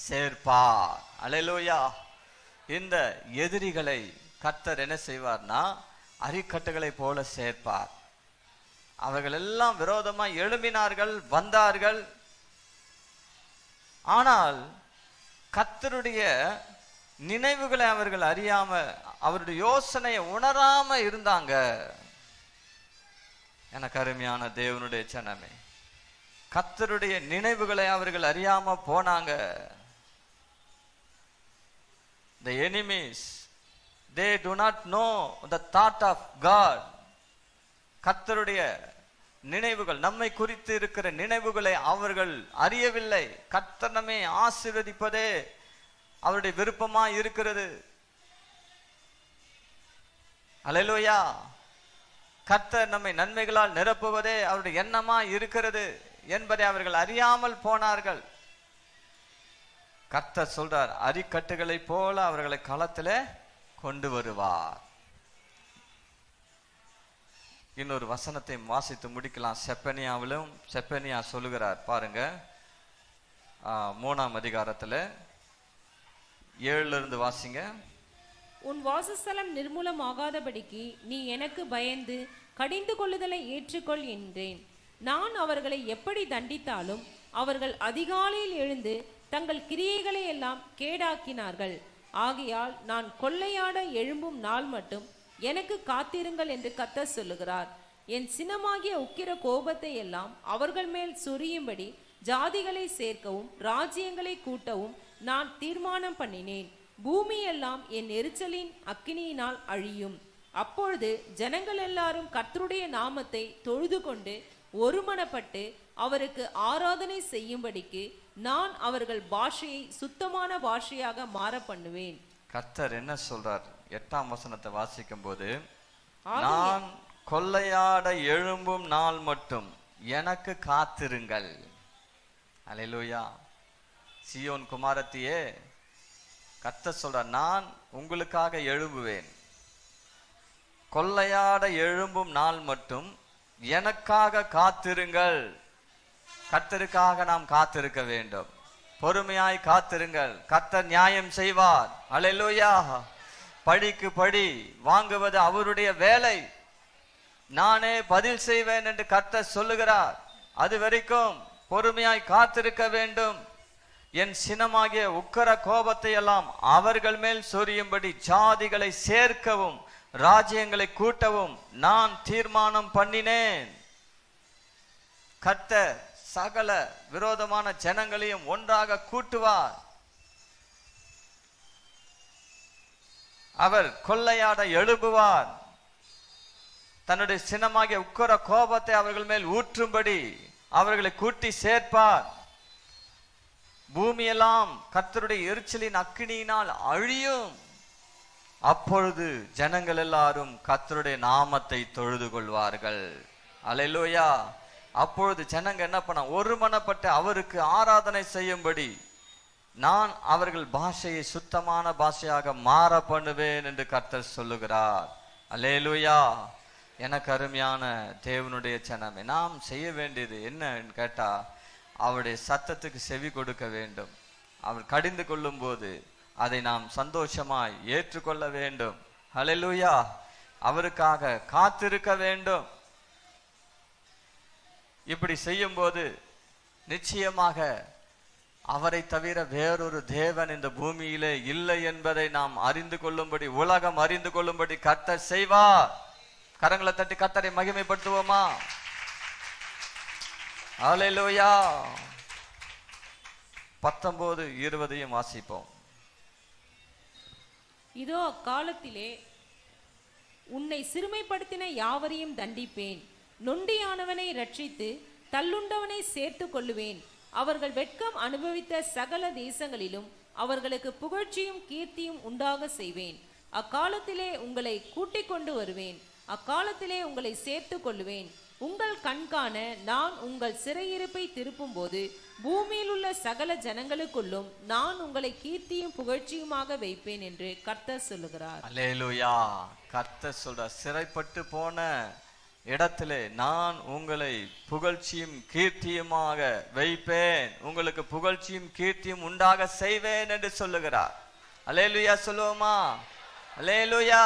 சேர்ப்பார். அல்லேலூயா. இந்த எதிரிகளை கர்த்தர் என்ன செய்வார்னா அரிக்கட்டுகளை போல சேர்ப்பார். அவர்கள் எல்லாம் விரோதமாய் எழும்பினார்கள், வந்தார்கள். ஆனால் கர்த்தருடைய நினைவுகளை அவர்கள் அறியாம, அவருடைய யோசனையை உணராம இருந்தாங்க. எனக்கு அருமையான தேவனுடைய ஜனமே, கர்த்தருடைய நினைவுகளை அவர்கள் அறியாம போனாங்க. The enemies, they do not know the thought of God. கர்த்தருடைய நினைவுகள், நம்மை குறித்து இருக்கிற நினைவுகளை அவர்கள் அறியவில்லை. கர்த்தர் நம்மை ஆசீர்வதிப்பதே அவருடைய விருப்பமா இருக்கிறது. அல்லேலூயா. கர்த்தர் நம்மை நன்மைகளால் நிரப்புவதே அவருடைய எண்ணமா இருக்கிறது என்பதை அவர்கள் அறியாமல் போனார்கள். கர்த்தர் சொல்றார், அரிக்கட்டுகளை போல அவர்களை களத்திலே கொண்டு வருவார். இன்னொரு வசனத்தை வாசித்து முடிக்கலாம். செப்பனியா சொல்லுகிறார் பாருங்க, 3ஆம் அதிகாரத்துல 7 இருந்து வாசிங்க. உன் வாசஸ்தலம் நிர்மூலம் ஆகாதபடிக்கு நீ எனக்கு பயந்து கடிந்து கொள்ளுதலை ஏற்றுக்கொள் என்றேன். நான் அவர்களை எப்படி தண்டித்தாலும் அவர்கள் அதிகாலையில் எழுந்து தங்கள் கிரியைகளை எல்லாம் கேடாக்கினார்கள். ஆகையால் நான் கொள்ளையாட எழும்பும் நாள் மட்டும் எனக்கு காத்திருங்கள் என்று கர்த்தர் சொல்லுகிறார். என் சினமாகிய உக்கிர கோபத்தை எல்லாம் அவர்கள் மேல் சொரியும்படி ஜாதிகளை சேர்க்கவும் ராஜ்யங்களை கூட்டவும் நான் தீர்மானம் பண்ணினேன். பூமியெல்லாம் என் எரிச்சலின் அக்கினியினால் அழியும். அப்பொழுது ஜனங்கள் எல்லாரும் கர்த்தருடைய நாமத்தை தொழுது கொண்டு ஒருமனப்பட்டு அவருக்கு ஆராதனை செய்யும்படிக்கு நான் அவர்கள் பாஷையை சுத்தமான பாஷையாக மாற பண்ணுவேன். கர்த்தர் என்ன சொல்றார்? 8ஆம் வசனத்தை வாசிக்கும் போது, நான் கொள்ளையாட எழும்பும் நாள் மட்டும் எனக்கு காத்திருங்கள். அல்லேலூயா. சீயோன் குமாரத்தியே, கர்த்தர் சொல்றார், நான் உங்களுக்காக எழும்புவேன். கொள்ளையாட எழும்பும் நாள் மட்டும் எனக்காக காத்திருங்கள். கர்த்தருக்காக நாம் காத்திருக்க வேண்டும். பொறுமையாய் காத்திருங்கள். கர்த்தர் நியாயம் செய்வார். அல்லேலூயா. படிக்கு படி வாங்குவது அவருடைய வேலை. நானே பதில் செய்வேன் என்று கர்த்தர் சொல்லுகிறார். அது வரைக்கும் பொறுமையாய் காத்திருக்க வேண்டும். என் சினமாகிய உக்கிர கோபத்தை எல்லாம் அவர்கள் மேல் சொரியும்படி ஜாதிகளை சேர்க்கவும் ராஜ்யங்களை கூட்டவும் நான் தீர்மானம் பண்ணினேன். கர்த்தர் சகல விரோதமான ஜனங்களையும் ஒன்றாக கூட்டுவார். அவர் கொள்ளையாட எழும்புவார். தன்னுடைய சினமாகிய உக்கிர கோபத்தை அவர்கள் மேல் ஊற்றும்படி அவர்களை கூட்டி சேர்ப்பார். பூமியெல்லாம் கர்த்தருடைய எரிச்சலின் அக்கினியினால் அழியும். அப்பொழுது ஜனங்கள் எல்லாரும் கர்த்தருடைய நாமத்தை தொழுது கொள்வார்கள். அல்லேலூயா. அப்பொழுது ஜனங்க என்ன பண்ண, ஒருமனப்பட்டு அவருக்கு ஆராதனை செய்யும்படி நான் அவர்கள் பாஷையை சுத்தமான பாஷையாக மாற பண்ணுவேன் என்று கர்த்தர் சொல்லுகிறார். அல்லேலூயா. எனக்கு அருமையான தேவனுடைய ஜனமே, நாம் செய்ய வேண்டியது என்னன்னு கேட்டா, அவருடைய சத்தத்துக்கு செவி கொடுக்க வேண்டும். அவர் கடிந்து கொள்ளும் போது அதை நாம் சந்தோஷமாய் ஏற்றுக்கொள்ள வேண்டும். அல்லேலூயா. அவருக்காக காத்திருக்க வேண்டும். இப்படி செய்யும் போது நிச்சயமாக அவரை தவிர வேறொரு தேவன் இந்த பூமியிலே இல்லை என்பதை நாம் அறிந்து கொள்ளும்படி, உலகம் அறிந்து கொள்ளும்படி கர்த்தர் செய்வார். கரங்களை தட்டி கர்த்தரை மகிமைப்படுத்துவோமா? ஹல்லேலூயா. 19, 20 வாசிப்போம். இதோ அக்காலத்திலே உன்னை சிறுமைப்படுத்தின யாவரையும் தண்டிப்பேன். நொண்டியானவனை ரட்சித்து தள்ளுண்டவனை சேர்த்து கொள்ளுவேன். அவர்கள் வெட்கம் அனுபவித்த சகல தேசங்களிலும் அவர்களுக்கு புகழ்ச்சியும் கீர்த்தியும் உண்டாக செய்வேன். அக்காலத்திலே உங்களை கூட்டிக் கொண்டு வருவேன். அக்காலத்திலே உங்களை சேர்த்து கொள்ளுவேன். உங்கள் கண்காண நான் உங்கள் சிறையிருப்பை திருப்பும் போது பூமியில் உள்ள சகல ஜனங்களுக்குள்ளும் நான் உங்களை கீர்த்தியும் புகழ்ச்சியுமாக வைப்பேன் என்று கர்த்தர் சொல்லுகிறார். அல்லேலூயா. கர்த்தர் சொல்றார், சிறைப்பட்டு போன இடத்திலே நான் உங்களை புகழ்ச்சியும் கீர்த்தியுமாக வைப்பேன், உங்களுக்கு புகழ்ச்சியும் கீர்த்தியும் உண்டாக செய்வேன் என்று சொல்லுகிறார். அல்லேலூயா சொல்லுவோமா? அல்லேலூயா.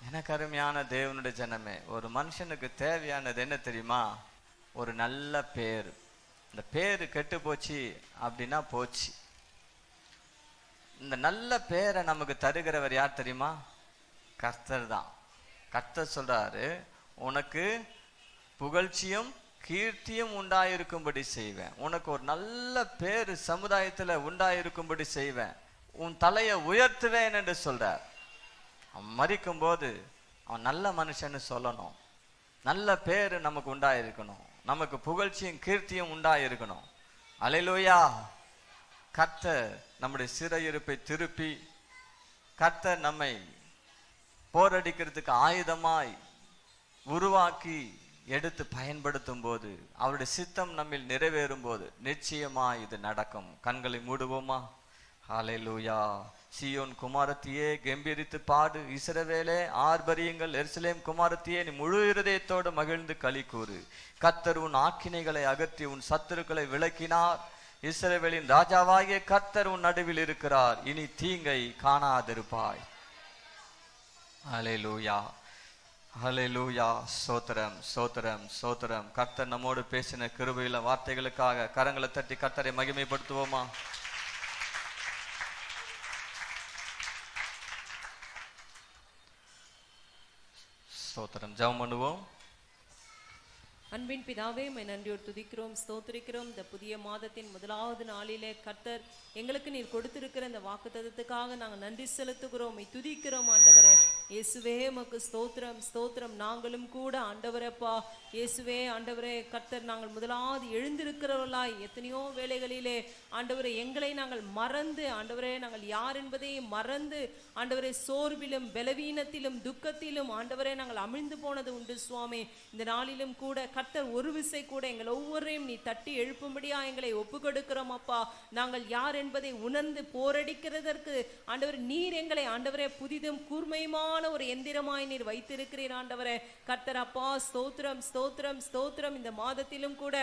எனக்கு அருமையான தேவனுடைய ஜனமே, ஒரு மனுஷனுக்கு தேவையானது என்ன தெரியுமா? ஒரு நல்ல பேர். இந்த பேரு கெட்டு போச்சு அப்படின்னா போச்சு. இந்த நல்ல பேரை நமக்கு தருகிறவர் யார் தெரியுமா? கர்த்தர் தான். கர்த்தர் சொல்றாரு, உனக்கு புகழ்ச்சியும் கீர்த்தியும் உண்டாயிருக்கும்படி செய்வேன், உனக்கு ஒரு நல்ல பேரு சமுதாயத்துல உண்டாயிருக்கும்படி செய்வேன், உன் தலையை உயர்த்துவேன் என்று சொல்றார். அவன் மரிக்கும் போது அவன் நல்ல மனுஷன்னு சொல்லணும், நல்ல பேரு நமக்கு உண்டாயிருக்கணும், நமக்கு புகழ்ச்சியும் கீர்த்தியும் உண்டாயிருக்கணும். அல்லேலூயா. கர்த்தர் நம்முடைய சிறையிருப்பை திருப்பி, கர்த்தர் நம்மை போரடிக்கிறதுக்கு ஆயுதமாய் உருவாக்கி எடுத்து பயன்படுத்தும் போது, அவருடைய சித்தம் நம்மில் நிறைவேறும் போது நிச்சயமாய் இது நடக்கும். கண்களை மூடுவோமா? ஹல்லேலூயா. சீயோன் குமாரத்தியே கம்பீரித்து பாடு, இஸ்ரவேலே ஆர்ப்பரியுங்கள், எருசலேம் குமாரத்தியே நீ முழு இருதயத்தோடு மகிழ்ந்து களி கூறு. கர்த்தர் உன் ஆக்கினைகளை அகற்றி உன் சத்துருக்களை விலக்கினார். இஸ்ரவேலின் ராஜாவாகிய கர்த்தர் உன் நடுவில் இருக்கிறார், இனி தீங்கை காணாதிருப்பாய். ஹல்லேலூயா. ஹல்லேலூயா. சோத்திரம் சோத்திரம் சோத்திரம். கர்த்தர் நம்மோடு பேசின கிருபையுள்ள வார்த்தைகளுக்காக கரங்களை தட்டி கர்த்தரை மகிமைப்படுத்துவோமா? ஸ்தோத்திரம். ஜெபம் பண்ணுவோம். அன்பின் பிதாவே, உம்மை நன்றியோடு துதிக்கிறோம், ஸ்தோத்திரிக்கிறோம். இந்த புதிய மாதத்தின் முதலாவது நாளிலே கர்த்தர் எங்களுக்கு நீர் கொடுத்திருக்கிற இந்த வாக்குத்தத்தத்துக்காக நாங்கள் நன்றி செலுத்துகிறோம், உம்மை துதிக்கிறோம் ஆண்டவரே. இயேசுவே உமக்கு ஸ்தோத்திரம் ஸ்தோத்திரம். நாங்களும் கூட ஆண்டவரப்பா இயேசுவே ஆண்டவரே கர்த்தர், நாங்கள் முதலாவது எழுந்திருக்கிறவர்களாய் எத்தனையோ வேளைகளிலே ஆண்டவரே எங்களை நாங்கள் மறந்து, ஆண்டவரே நாங்கள் யார் என்பதை மறந்து, ஆண்டவரே சோர்விலும் பலவீனத்திலும் துக்கத்திலும் ஆண்டவரே நாங்கள் அமிழ்ந்து போனது உண்டு சுவாமி. இந்த நாளிலும் கூட கர்த்தர் ஒரு விசை கூட எங்கள் ஒவ்வொருவரையும் நீ தட்டி எழுப்பும்படியா எங்களை ஒப்பு கொடுக்கிறோம் அப்பா. நாங்கள் யார் என்பதை உணர்ந்து போரடிக்கிறதற்கு ஆண்டவர் நீர் எங்களை ஆண்டவரே புதிதும் கூர்மையுமான ஒரு எந்திரமாய் நீர் வைத்திருக்கிறீர் ஆண்டவரே. கர்த்தர் அப்பா ஸ்தோத்திரம் ஸ்தோத்திரம் ஸ்தோத்திரம். இந்த மாதத்திலும் கூட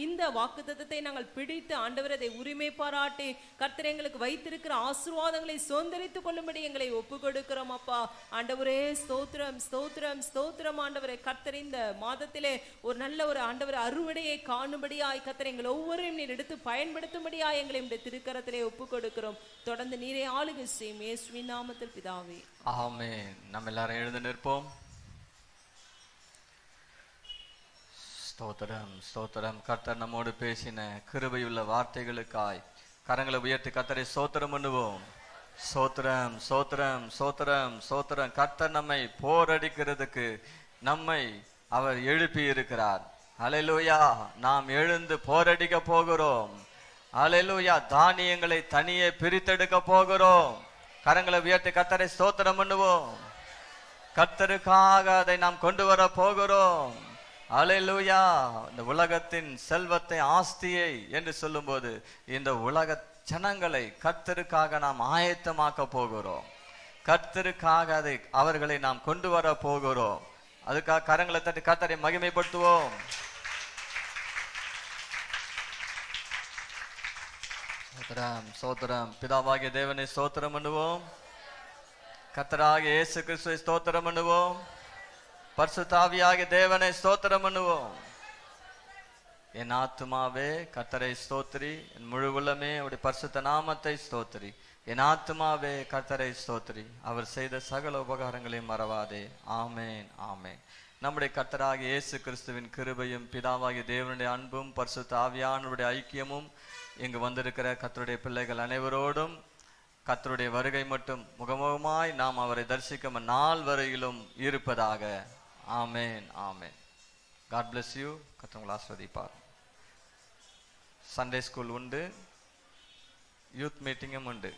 இந்த வாக்குத்தத்தத்தை நாங்கள் பிடித்து ஆண்டவர் அதை உரிமை பாராட்டி கர்த்தர் எங்களுக்கு வைத்திருக்கிற ஆசீர்வாதங்களை சுதந்தரித்துக் கொள்ளும்படி எங்களை ஒப்பு கொடுக்கிறோம் அப்பா. ஆண்டவரே ஸ்தோத்திரம் ஸ்தோத்திரம் ஸ்தோத்திரம் ஆண்டவரே. கர்த்தர் இந்த மாதத்திலே ஒரு நல்ல ஒரு ஆண்டவர் அறுவடையை காணும்படியாய் கர்த்தர் எங்கள் ஒவ்வொருவரையும் நீர் எடுத்து பயன்படுத்தும்படியாய் எங்களை உம்முடைய திருக்கரத்திலே ஒப்பு கொடுக்கிறோம். தொடர்ந்து நீரே ஆளுகை செய்யும் இயேசுவின் நாமத்தில் பிதாவே, ஆமென். நம்ம எல்லாரும் எழுந்து நிற்போம். ஸ்தோத்திரம் ஸ்தோத்திரம். கர்த்தர் நம்மோடு பேசின கிருபையுள்ள வார்த்தைகளுக்காய் கரங்களை உயர்த்தி கர்த்தரை ஸ்தோத்திரம் பண்ணுவோம். ஸ்தோத்திரம் ஸ்தோத்திரம் ஸ்தோத்திரம் ஸ்தோத்திரம். கர்த்தர் நம்மை போரடிக்கிறதுக்கு நம்மை அவர் எழுப்பி இருக்கிறார். அல்லேலூயா. நாம் எழுந்து போரடிக்க போகிறோம். அல்லேலூயா. தானியங்களை தனியே பிரித்தெடுக்க போகிறோம். கரங்களை உயர்த்தி கர்த்தரை ஸ்தோத்திரம் பண்ணுவோம். கர்த்தருக்காக அதை நாம் கொண்டு வர போகிறோம். அல்லேலூயா. இந்த உலகத்தின் செல்வத்தை ஆஸ்தியை என்று சொல்லும்போது இந்த உலக ஜனங்களை கர்த்தருக்காக நாம் ஆயத்தமாக்க போகிறோம். கர்த்தருக்காக அவர்களை நாம் கொண்டு வர போகிறோம். அதுக்காக கரங்களை தட்டி கர்த்தரை மகிமைப்படுத்துவோம். சோத்திரம் சோத்திரம். பிதாவாகிய தேவனை ஸ்தோத்திரம் பண்ணுவோம். கர்த்தராகிய இயேசு கிறிஸ்துவை ஸ்தோத்திரம் பண்ணுவோம். பரிசுத்த ஆவியாகிய தேவனை ஸ்தோத்திரம் பண்ணுவோம். என் ஆத்துமாவே கர்த்தரை ஸ்தோத்திரி, என் முழு உள்ளமே அவருடைய பரிசுத்த நாமத்தை ஸ்தோத்திரி. என் ஆத்துமாவே கர்த்தரை ஸ்தோத்திரி, அவர் செய்த சகல உபகாரங்களையும் மறவாதே. ஆமேன், ஆமேன். நம்முடைய கர்த்தராகிய இயேசு கிறிஸ்துவின் கிருபையும் பிதாவாகிய தேவனுடைய அன்பும் பரிசுத்த ஆவியானவருடைய ஐக்கியமும் இங்கு வந்திருக்கிற கர்த்தருடைய பிள்ளைகள் அனைவரோடும் கர்த்தருடைய வருகை மட்டும் முகமுகமாய் நாம் அவரை தரிசிக்கும் நாள் வரையிலும் இருப்பதாக. ஆமேன், ஆமேன். God bless you. கர்த்தர் உங்களை ஆசீர்வதிப்பார். சண்டே ஸ்கூல் உண்டு, யூத் மீட்டிங்கும் உண்டு.